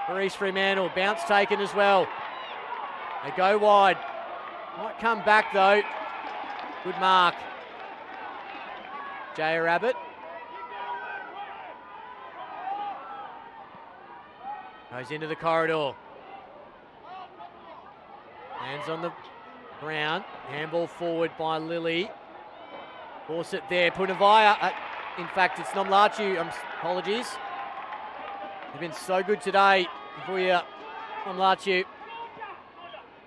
for East Fremantle. Bounce taken as well. They go wide. Might come back though. Good mark. Jaya Rabbit. Goes into the corridor. Hands on the ground. Handball forward by Lily. Force it there. Punavaya. In fact, it's Nomlachu. Apologies. They've been so good today for you, Nomlachu.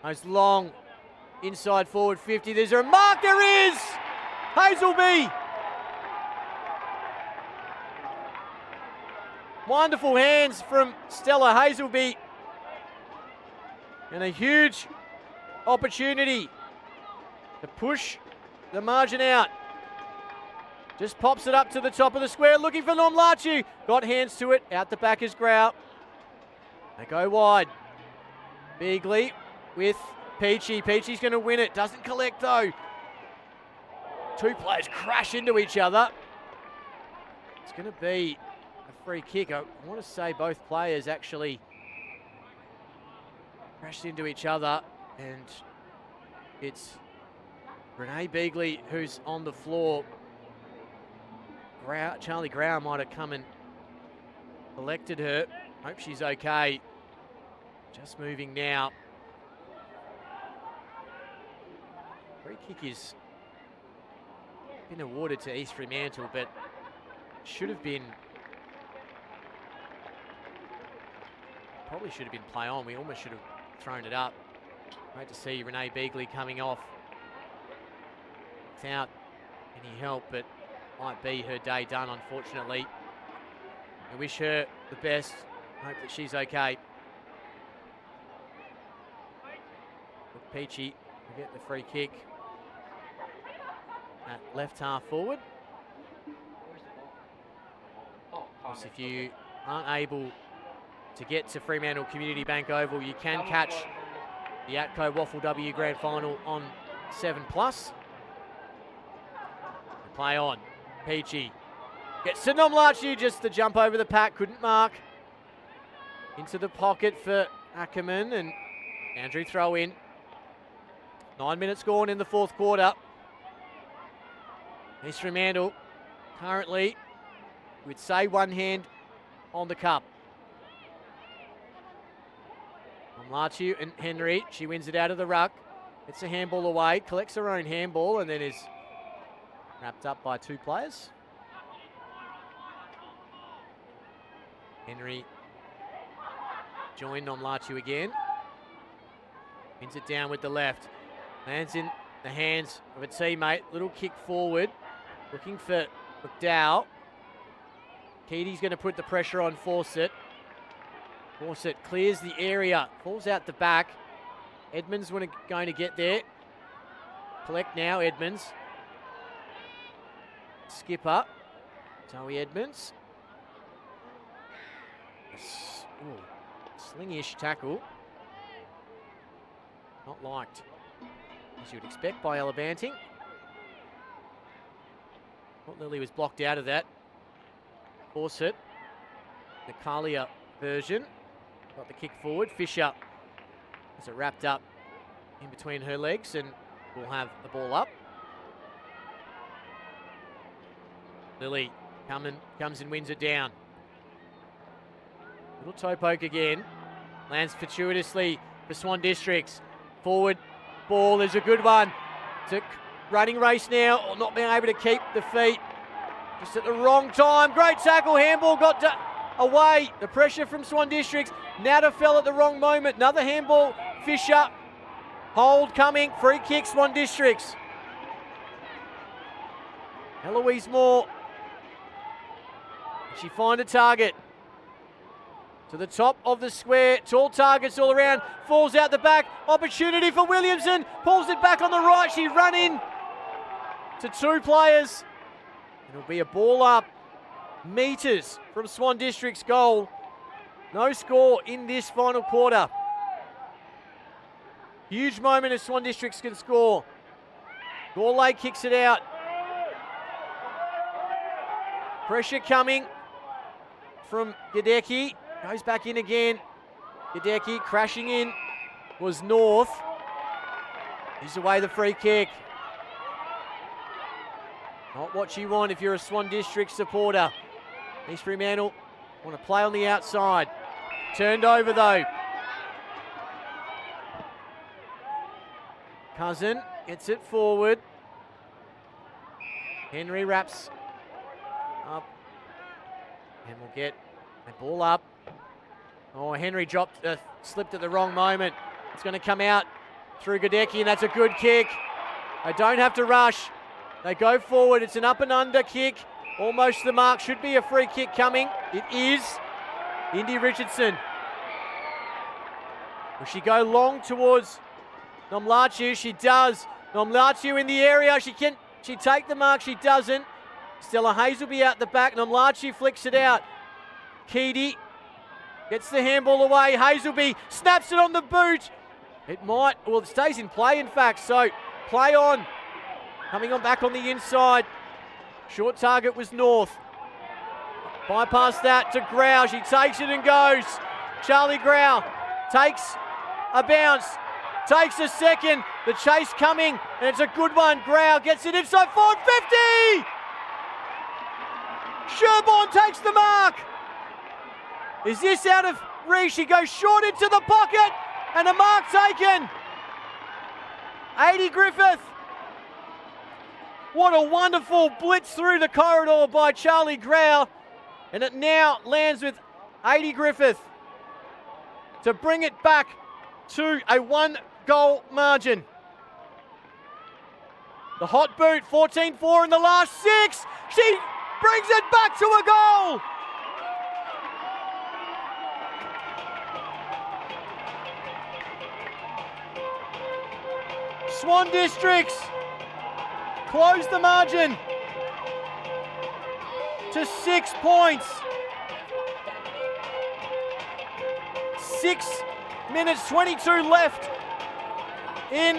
Those long inside forward 50. There's a mark. There is! Hazelby. Wonderful hands from Stella Hazelby. And a huge opportunity to push the margin out. Just pops it up to the top of the square, looking for Nomlachu. Got hands to it, out the back is Grau. They go wide. Beagley with Peachy. Peachy's going to win it, doesn't collect though. 2 players crash into each other. It's going to be a free kick. I want to say both players actually crashed into each other, and it's Renee Beagley who's on the floor. Charlie Grau might have come and collected her. Hope she's okay. Just moving now. Free kick is been awarded to East Fremantle, but should have been, probably should have been play on. We almost should have thrown it up. Great to see Renee Beagley coming off without any help, but might be her day done, unfortunately. We wish her the best. Hope that she's okay. But Peachy will get the free kick at left half forward. Plus, if you aren't able to get to Fremantle Community Bank Oval, you can catch the ATCO Waffle W Grand Final on 7+. Play on. Peachy gets to Nomlachu, just the jump over the pack, couldn't mark. Into the pocket for Ackerman, and Andrew throw in. 9 minutes gone in the 4th quarter. East Fremantle currently, we'd say, one hand on the cup. Nomlachu and Henry, she wins it out of the ruck. Gets a handball away, collects her own handball, and then is wrapped up by 2 players. Henry joined Nomlachu again. Pins it down with the left. Lands in the hands of a teammate. Little kick forward. Looking for McDowell. Keaty's going to put the pressure on Fawcett. Fawcett clears the area. Falls out the back. Edmonds going to get there. Collect now, Edmonds. Skipper, Zoe Edmonds. Slingish tackle. Not liked, as you would expect, by Ella Banting. Thought Lily was blocked out of that. Fawcett the Kalia version. Got the kick forward. Fisher has it wrapped up in between her legs and will have the ball up. Lily comes and wins it down. Little toe poke again. Lands fortuitously for Swan Districts. Forward ball is a good one. It's a running race now, or not being able to keep the feet. Just at the wrong time. Great tackle. Handball got away. The pressure from Swan Districts. Nada fell at the wrong moment. Another handball. Fisher. Hold coming. Free kick, Swan Districts. Eloise Moore. She find a target. To the top of the square. Tall targets all around. Falls out the back. Opportunity for Williamson. Pulls it back on the right. She run in to two players. It'll be a ball up. Metres from Swan District's goal. No score in this final quarter. Huge moment if Swan Districts can score. Gourlay kicks it out. Pressure coming from Gadecki. Goes back in again. Gadecki crashing in was North. He's away the free kick. Not what you want if you're a Swan District supporter. East Fremantle want to play on the outside. Turned over though. Cousin gets it forward. Henry wraps up. And we'll get a ball up. Oh, Henry slipped at the wrong moment. It's going to come out through Gadecki, and that's a good kick. They don't have to rush. They go forward. It's an up and under kick. Almost the mark. Should be a free kick coming. It is. Indy Richardson. Will she go long towards Nomlaciu? She does. Nomlaciu in the area. She take the mark? She doesn't. Stella Hazelby out the back. Nomlaciu flicks it out. Keedy gets the handball away. Hazelby snaps it on the boot. It stays in play in fact, so play on. Coming on back on the inside. Short target was North. Bypass that to Grau. She takes it and goes. Charlie Grau takes a bounce. Takes a second. The chase coming, and it's a good one. Grau gets it inside forward. 50! Sherborne takes the mark. Is this out of reach? She goes short into the pocket, and a mark taken. 80 Griffith. What a wonderful blitz through the corridor by Charlie Grau. And it now lands with 80 Griffith to bring it back to a 1-goal margin. The hot boot, 14-4 in the last 6. She brings it back to a goal. Swan Districts close the margin to 6 points. 6 minutes 22 left in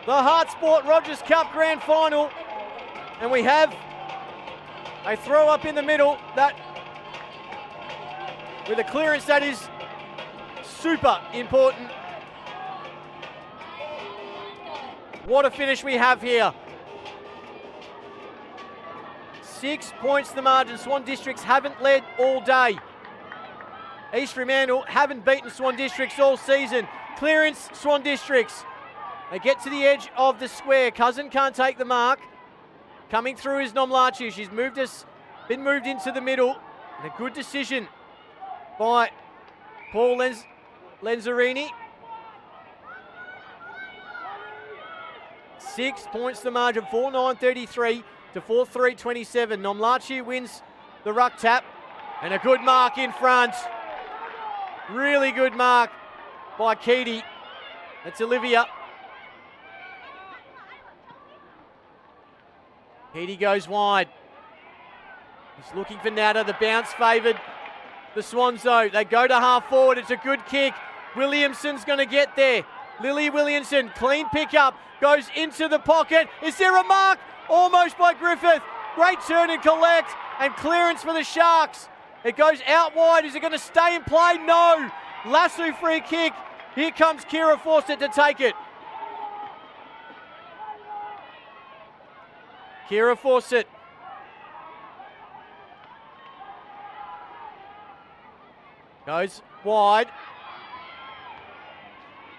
the Hart Sport Rogers Cup Grand Final, and we have a throw up in the middle that with a clearance that is super important. What a finish we have here. 6 points the margin. Swan Districts haven't led all day. East Fremantle haven't beaten Swan Districts all season. Clearance, Swan Districts. They get to the edge of the square. Cousin can't take the mark. Coming through is Nomlaciu. She's been moved into the middle. And a good decision by Paul Lenzarini. 6 points the margin, 4-9-33 to 4-3-27. Nomlaciu wins the ruck tap, and a good mark in front. Really good mark by Keedy. That's Olivia. Keedy goes wide. He's looking for Nada. The bounce favoured the Swans though. They go to half forward. It's a good kick. Williamson's going to get there. Lily Williamson, clean pickup, goes into the pocket. Is there a mark? Almost by Griffith. Great turn and collect, and clearance for the Sharks. It goes out wide. Is it going to stay in play? No. Lasso free kick. Here comes Kira Fawcett to take it. Kira Fawcett. Goes wide.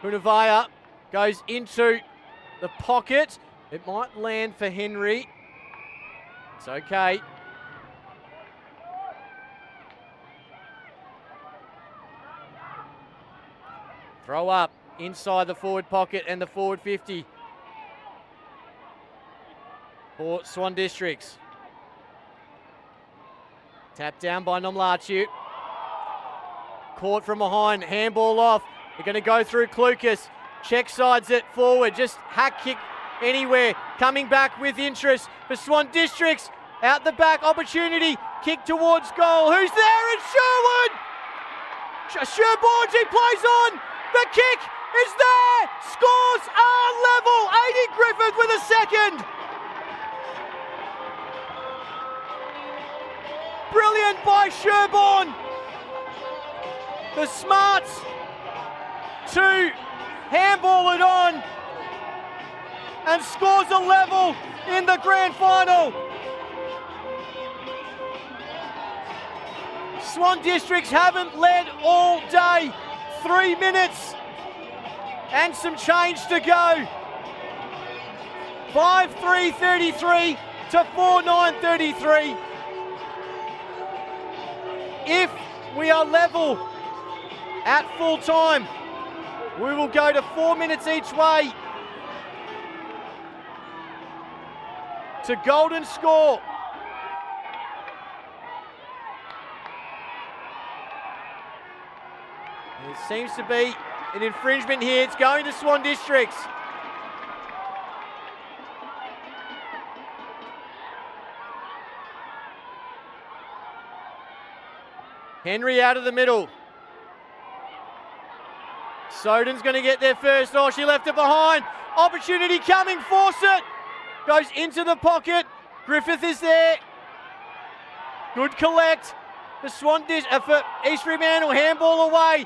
Hunavaya goes into the pocket. It might land for Henry. It's okay. Throw up inside the forward pocket and the forward 50 for Swan Districts. Tapped down by Nomlachu. Caught from behind, handball off. They're going to go through Klukas. Check sides it forward, just hack kick anywhere. Coming back with interest for Swan Districts. Out the back, opportunity, kick towards goal. Who's there? It's Sherwood! Sherborgi plays on. The kick is there. Scores are level. Aidan Griffith with a second. Brilliant by Sherborne. The smarts to handball it on and scores a level in the grand final. Swan Districts haven't led all day. 3 minutes and some change to go. 5-3-33 to 4-9-33. If we are level at full time, we will go to 4 minutes each way to golden score. It seems to be an infringement here. It's going to Swan Districts. Henry out of the middle. Soden's going to get there first. Oh, she left it behind. Opportunity coming. Fawcett goes into the pocket. Griffith is there. Good collect. The Swan for East Fremantle. Handball away.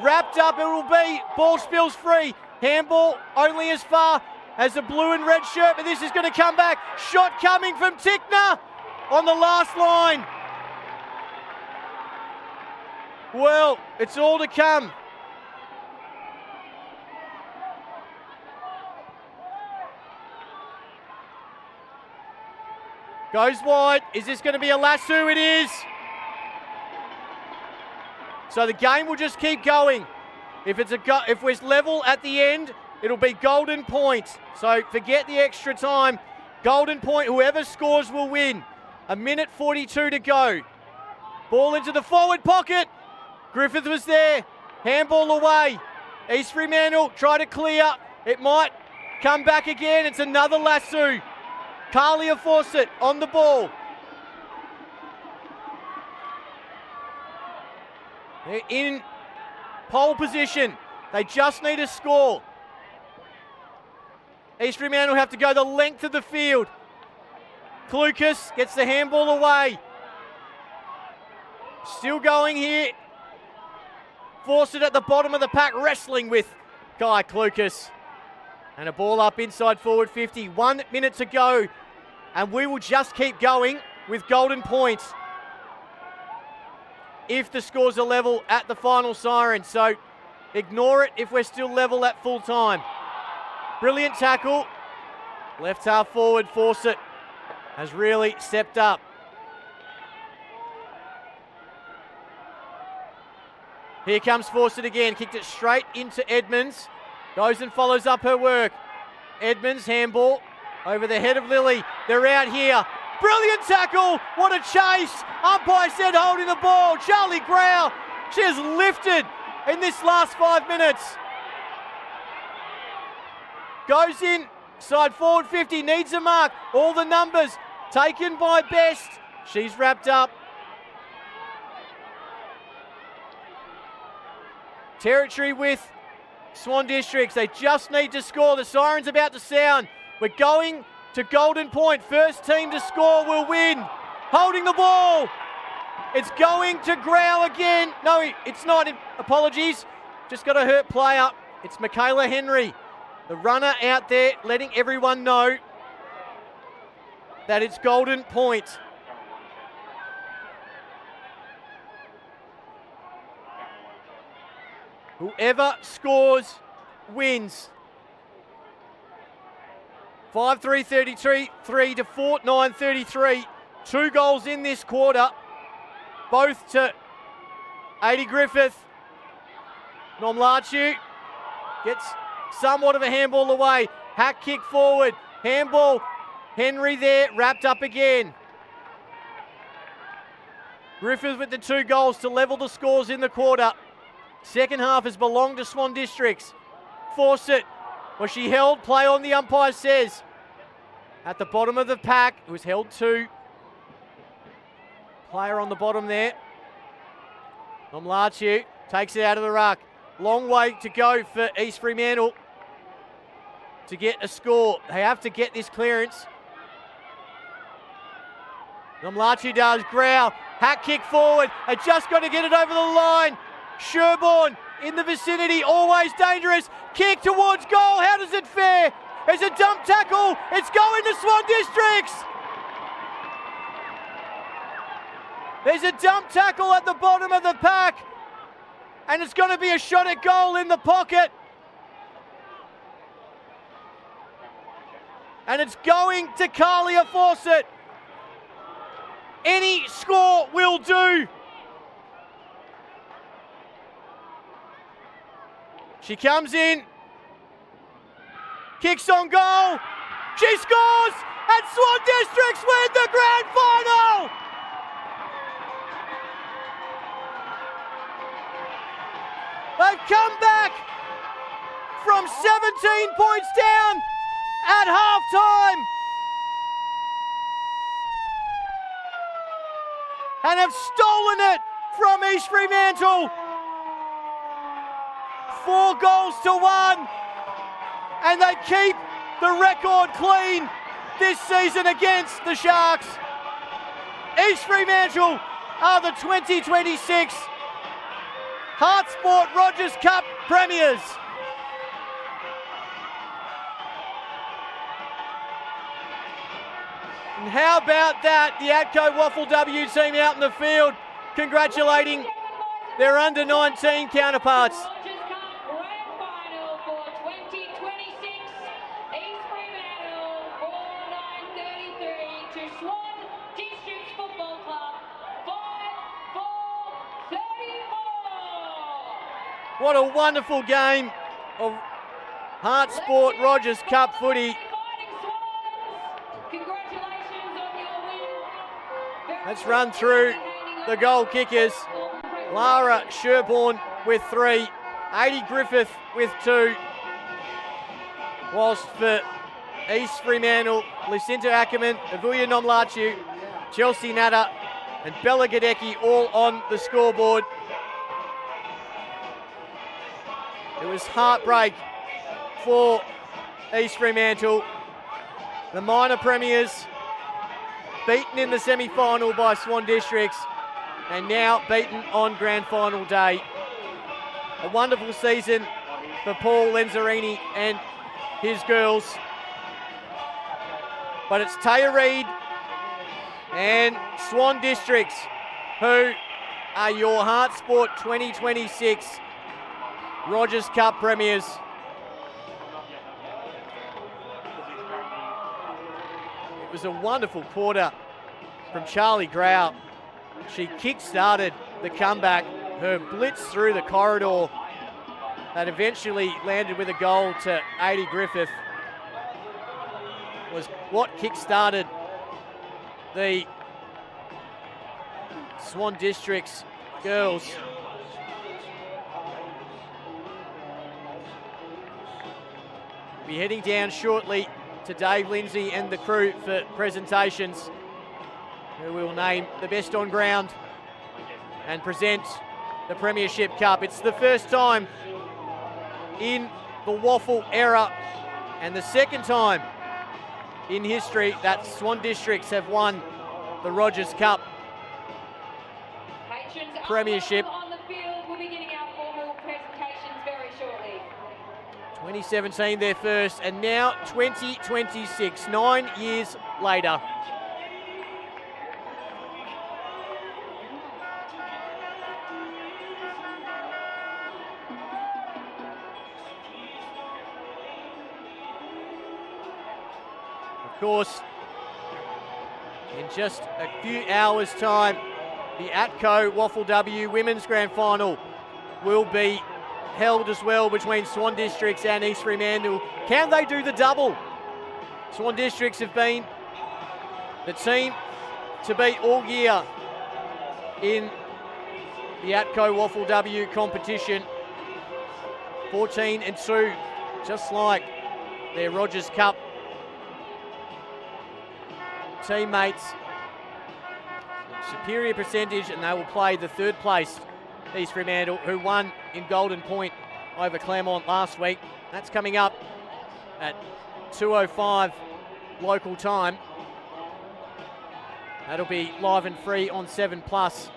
Wrapped up it will be. Ball spills free. Handball only as far as the blue and red shirt, but this is going to come back. Shot coming from Tickner on the last line. Well, it's all to come. Goes wide. Is this going to be a lasso? It is. So the game will just keep going. If we're level at the end, it'll be golden point. So forget the extra time. Golden point. Whoever scores will win. 1:42 to go. Ball into the forward pocket. Griffith was there. Handball away. East Fremantle try to clear. It might come back again. It's another lasso. Carlia Fawcett on the ball. They're in pole position. They just need a score. East Fremantle have to go the length of the field. Klukas gets the handball away. Still going here. Fawcett at the bottom of the pack, wrestling with Guy Klukas. And a ball up inside forward 50. 1 minute to go. And we will just keep going with golden points if the scores are level at the final siren. So ignore it if we're still level at full time. Brilliant tackle. Left half forward, Fawcett has really stepped up. Here comes Fawcett again. Kicked it straight into Edmonds. Goes and follows up her work. Edmonds, handball over the head of Lily. They're out here. Brilliant tackle. What a chase. Umpire said holding the ball. Charlie Grau. She has lifted in this last 5 minutes. Goes in. Side forward 50. Needs a mark. All the numbers taken by Best. She's wrapped up. Territory with Swan Districts. They just need to score. The siren's about to sound. We're going to golden point. First team to score will win. Holding the ball. It's going to Grau again. No, it's not. Apologies. Just got a hurt player. It's Michaela Henry, the runner out there, letting everyone know that it's golden point. Whoever scores wins. 5-3-33, 3 to 4-9-33. 2 goals in this quarter, both to Adi Griffith. Nomlachu gets somewhat of a handball away. Hack kick forward. Handball. Henry there, wrapped up again. Griffith with the 2 goals to level the scores in the quarter. Second half has belonged to Swan Districts. Fawcett, was she held? Play on, the umpire says. At the bottom of the pack, it was held 2. Player on the bottom there. Nomlachu takes it out of the ruck. Long way to go for East Fremantle to get a score. They have to get this clearance. Nomlachu does. Grau, hack kick forward. They just got to get it over the line. Sherborne in the vicinity, always dangerous. Kick towards goal. How does it fare? There's a dump tackle. It's going to Swan Districts. There's a dump tackle at the bottom of the pack. And it's going to be a shot at goal in the pocket. And it's going to Carlia Fawcett. Any score will do. She comes in, kicks on goal, she scores, and Swan Districts win the grand final! They've come back from 17 points down at half-time and have stolen it from East Fremantle. 4 goals to 1, and they keep the record clean this season against the Sharks. East Fremantle are the 2026 Hart Sport Rogers Cup premiers. And how about that? The Atco Waffle W team out in the field congratulating their under-19 counterparts. What a wonderful game of Hart Sport Rogers Cup footy. Let's run through the goal kickers. Lara Sherborne with 3, Adi Griffith with 2, whilst for East Fremantle, Lucinda Ackerman, Avuya Nomlachu, Chelsea Natta and Bella Gadecki all on the scoreboard. It was heartbreak for East Fremantle. The minor premiers beaten in the semi-final by Swan Districts and now beaten on grand final day. A wonderful season for Paul Lenzarini and his girls. But it's Taya Reid and Swan Districts who are your Hart Sport 2026 Rogers Cup premiers. It was a wonderful quarter from Charlie Grau. She kick-started the comeback. Her blitz through the corridor that eventually landed with a goal to Adi Griffith was what kick-started the Swan Districts girls. Be heading down shortly to Dave Lindsay and the crew for presentations, who will name the best on ground and present the Premiership Cup. It's the first time in the Waffle era and the second time in history that Swan Districts have won the Rogers Cup. Premiership. On the field, we'll be getting our formal presentations very shortly. 2017 their first, and now 2026, 9 years later. Of course, in just a few hours' time, the ATCO Waffle W Women's Grand Final will be held as well between Swan Districts and East Fremantle. Can they do the double? Swan Districts have been the team to beat all year in the ATCO Waffle W competition. 14-2, just like their Rogers Cup teammates. Superior percentage, and they will play the third place East Fremantle, who won in Golden Point over Claremont last week. That's coming up at 2:05 local time. That'll be live and free on 7+.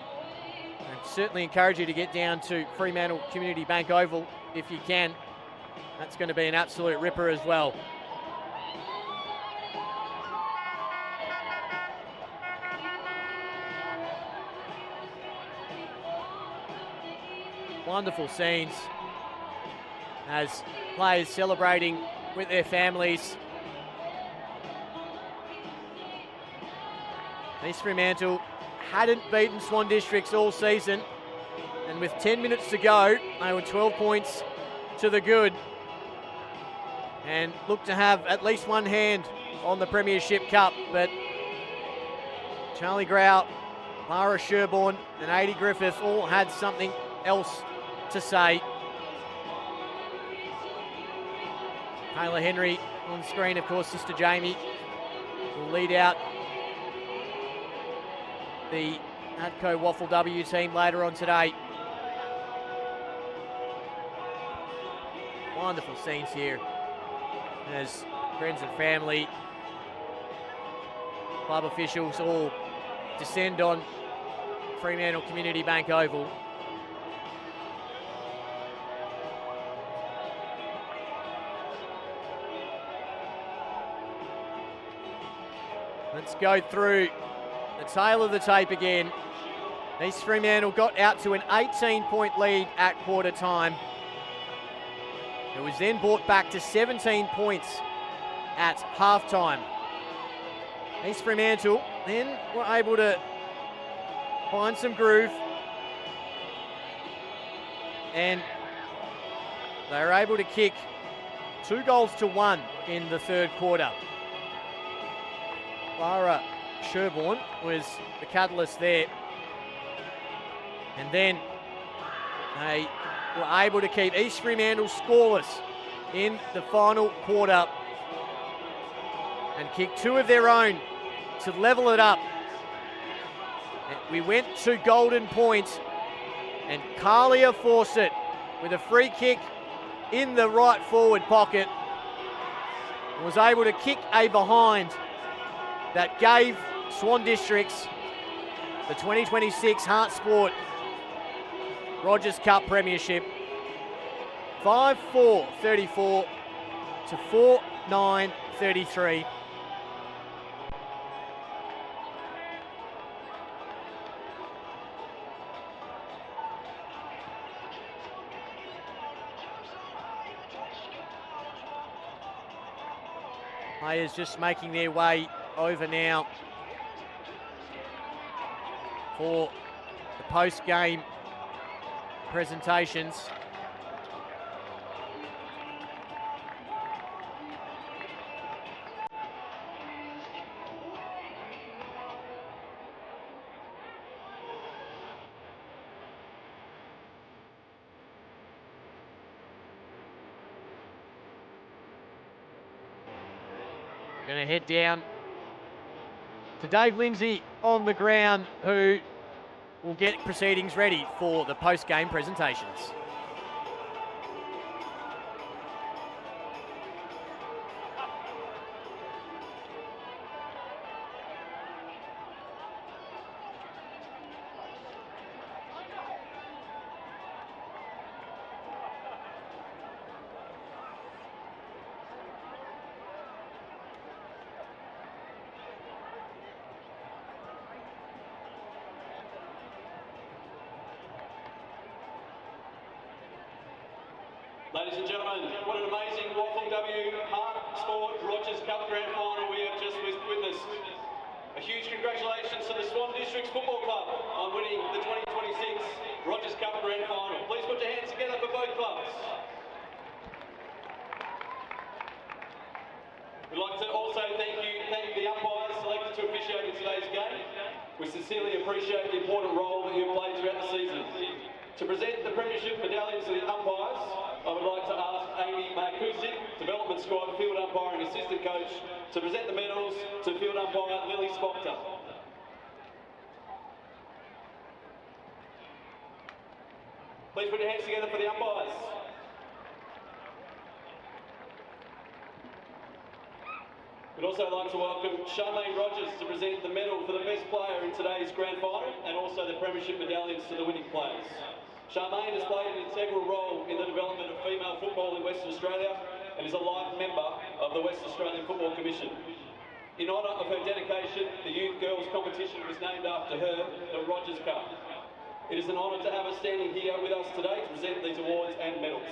And certainly encourage you to get down to Fremantle Community Bank Oval if you can. That's going to be an absolute ripper as well. Wonderful scenes as players celebrating with their families. East Fremantle hadn't beaten Swan Districts all season, and with 10 minutes to go, they were 12 points to the good and look to have at least one hand on the Premiership Cup. But Charlie Grau, Lara Sherborne and Adi Griffith all had something else to say. Taylor Henry on screen, of course, Sister Jamie will lead out the ATCO Waffle W team later on today. Wonderful scenes here as friends and family, club officials all descend on Fremantle Community Bank Oval. Let's go through the tail of the tape again. East Fremantle got out to an 18-point lead at quarter time. It was then brought back to 17 points at halftime. East Fremantle then were able to find some groove, and they were able to kick 2-1 in the third quarter. Lara Sherborne was the catalyst there. And then they were able to keep East Fremantle scoreless in the final quarter and kick 2 of their own to level it up. And we went to Golden Point, and Carlia Fawcett with a free kick in the right forward pocket was able to kick a behind that gave Swan Districts the 2026 Hart Sport Rogers Cup Premiership. 5-4-34 to 4-9-33. Players just making their way over now for the post-game presentations. Going to head down to Dave Lindsay on the ground, who will get proceedings ready for the post-game presentations. Ladies and gentlemen, what an amazing Waffle W Hart Sport Rogers Cup Grand Final we have just witnessed. A huge congratulations to the Swan Districts Football Club on winning the 2026 Rogers Cup Grand Final. Please put your hands together for both clubs. We'd like to also thank the umpires selected to officiate in today's game. We sincerely appreciate the important role that you've played throughout the season. To present the Premiership medallions to the umpires, I would like to ask Amy Markusic, Development Squad Field Umpiring Assistant Coach, to present the medals to Field Umpire Lily Spoctor. Please put your hands together for the umpires. We'd also like to welcome Charmaine Rogers to present the medal for the best player in today's grand final and also the Premiership medallions to the winning players. Charmaine has played an integral role in the development of female football in Western Australia and is a life member of the West Australian Football Commission. In honour of her dedication, the Youth Girls competition was named after her, the Rogers Cup. It is an honour to have her standing here with us today to present these awards and medals.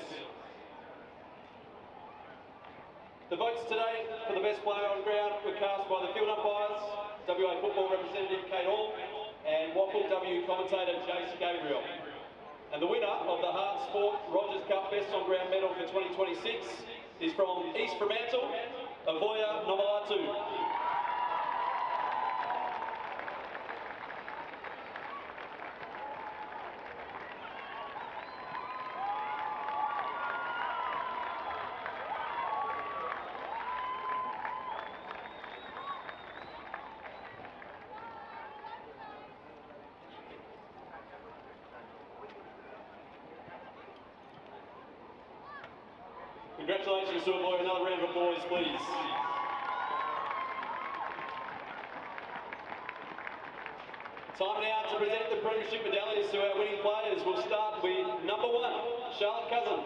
The votes today for the best player on ground were cast by the field umpires, WA Football representative Kate Hall, and Waffle W commentator Jace Gabriel. And the winner of the Hart Sport Rogers Cup Best on Ground medal for 2026 is from East Fremantle, Avoya Nomalatu. Congratulations to Avoya. Another round of applause, please. Time now to present the Premiership medallions to our winning players. We'll start with number 1, Charlotte Cousin.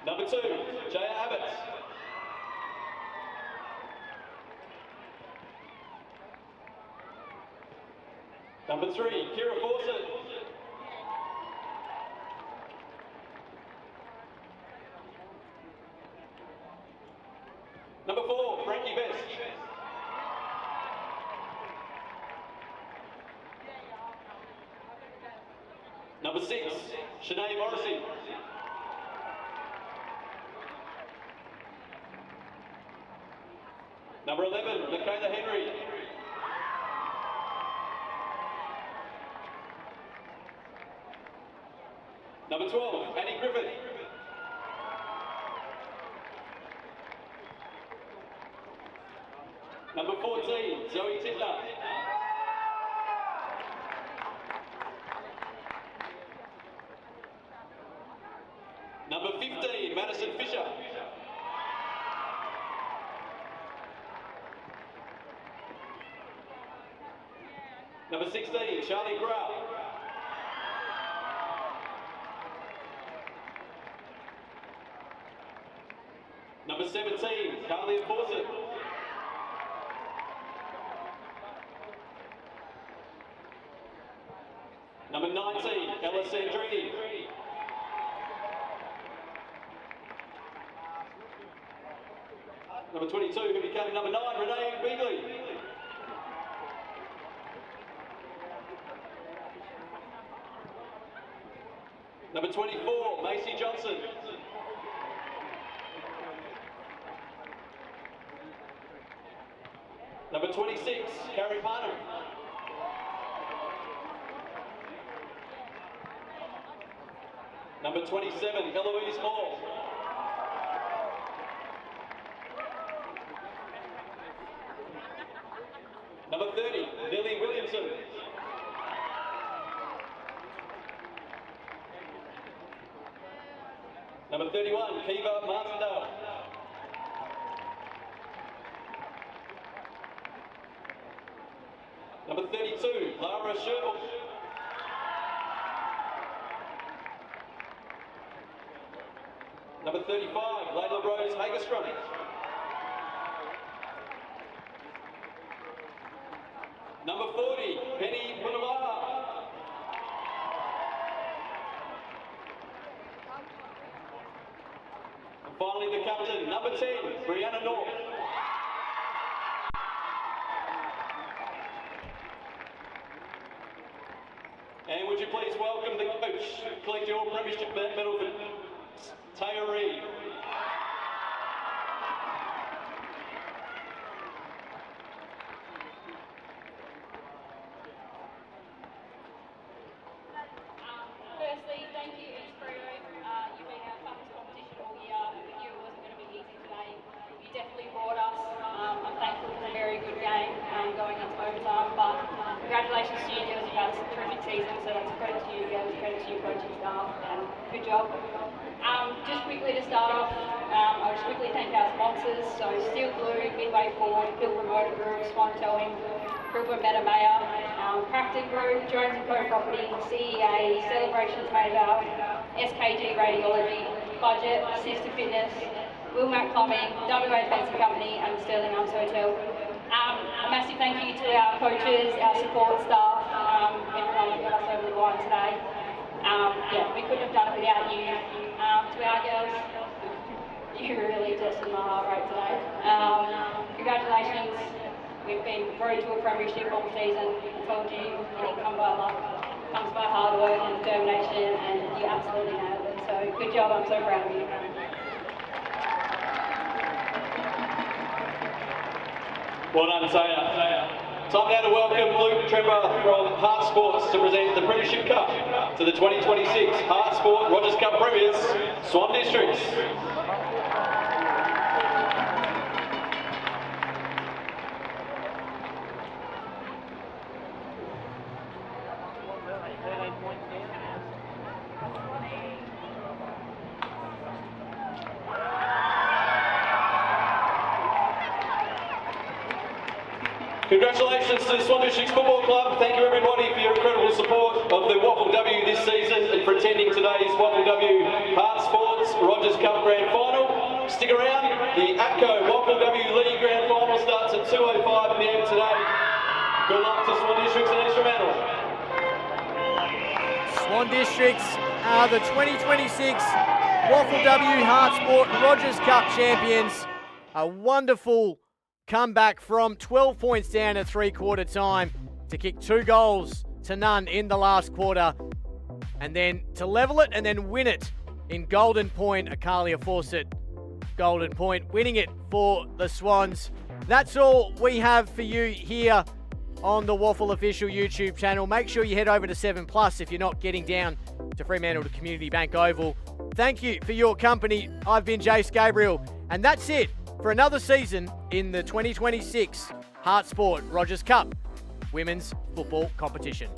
Number 2, Jaya Abbott. Number 3, Kira Fawcett. Number 4, Frankie Best. Number 6, Shanae Morrissey. Number 11, Michaela Henry. Number 12, Annie Griffith. Number 14, Zoe Tittler. Number 15, Madison Fisher. Number 16, Charlie Grau. Number 17, Carly Fawcett. Number 19, Ella Sandrini. Number 22, who became number 9, Renee Beagley. Number 24, Macy Johnson. Number 26, Carrie Parnham. Number 27, Eloise Moore. Number 30, Lily Williamson. Number 31, Kiva Martindale. Number 32, Lara Sherwood. Number 35, Layla Rose Hagerstrom. Number 40, Penny Munawara. And would you please welcome the coach, collect your premiership medal for Taya Reid. Firstly, thank you, East Freo. You've been our toughest competition all year. We knew it wasn't going to be easy today. You definitely brought us. I'm thankful for a very good game going into overtime. But congratulations to you girls. You've had a terrific season, so that's a credit to you girls, credit to your coaching staff, and good job. Just quickly to start off, I'll just quickly thank our sponsors. So Steel Blue, Midway Ford, Pilgrim Motor Group, Swan Towing, Pilgrim Metamaya, Practic Group, Jones & Co Property, CEA, Celebrations Made Up, SKG Radiology, Budget, Sister Fitness, Wilmac Plumbing, WA Fencing Company, and Sterling Arms Hotel. A massive thank you to our coaches, our support staff, everyone who got us over the line today. Yeah, we couldn't have done it without you. To our girls, you really tested my heart rate today. Congratulations. We've been road to a premiership all season. I told you, it didn't come by luck. It comes by hard work and determination, and you absolutely nailed it. So good job, I'm so proud of you. Well done, Taya. Time now to welcome Luke Trevor from Hart Sports to present the Premiership Cup to the 2026 Hart Sport Rogers Cup Premiers, Swan Districts. Congratulations to the Swan Districts Football Club. Thank you everybody for your incredible support of the Waffle W this season and for attending today's Waffle W Hart Sports Rogers Cup Grand Final. Stick around, the ATCO Waffle W League Grand Final starts at 2:05 PM today. Good luck to Swan Districts and East Fremantle. Swan Districts are the 2026 Waffle W Hart Sport Rogers Cup champions. A wonderful comeback from 12 points down at three-quarter time to kick 2 goals to none in the last quarter, and then to level it and then win it in Golden Point. Akalia Fawcett, Golden Point, winning it for the Swans. That's all we have for you here on the Waffle Official YouTube channel. Make sure you head over to 7+ if you're not getting down to Fremantle to Community Bank Oval. Thank you for your company. I've been Jace Gabriel, and that's it for another season in the 2026 Hart Sport Rogers Cup Women's Football Competition.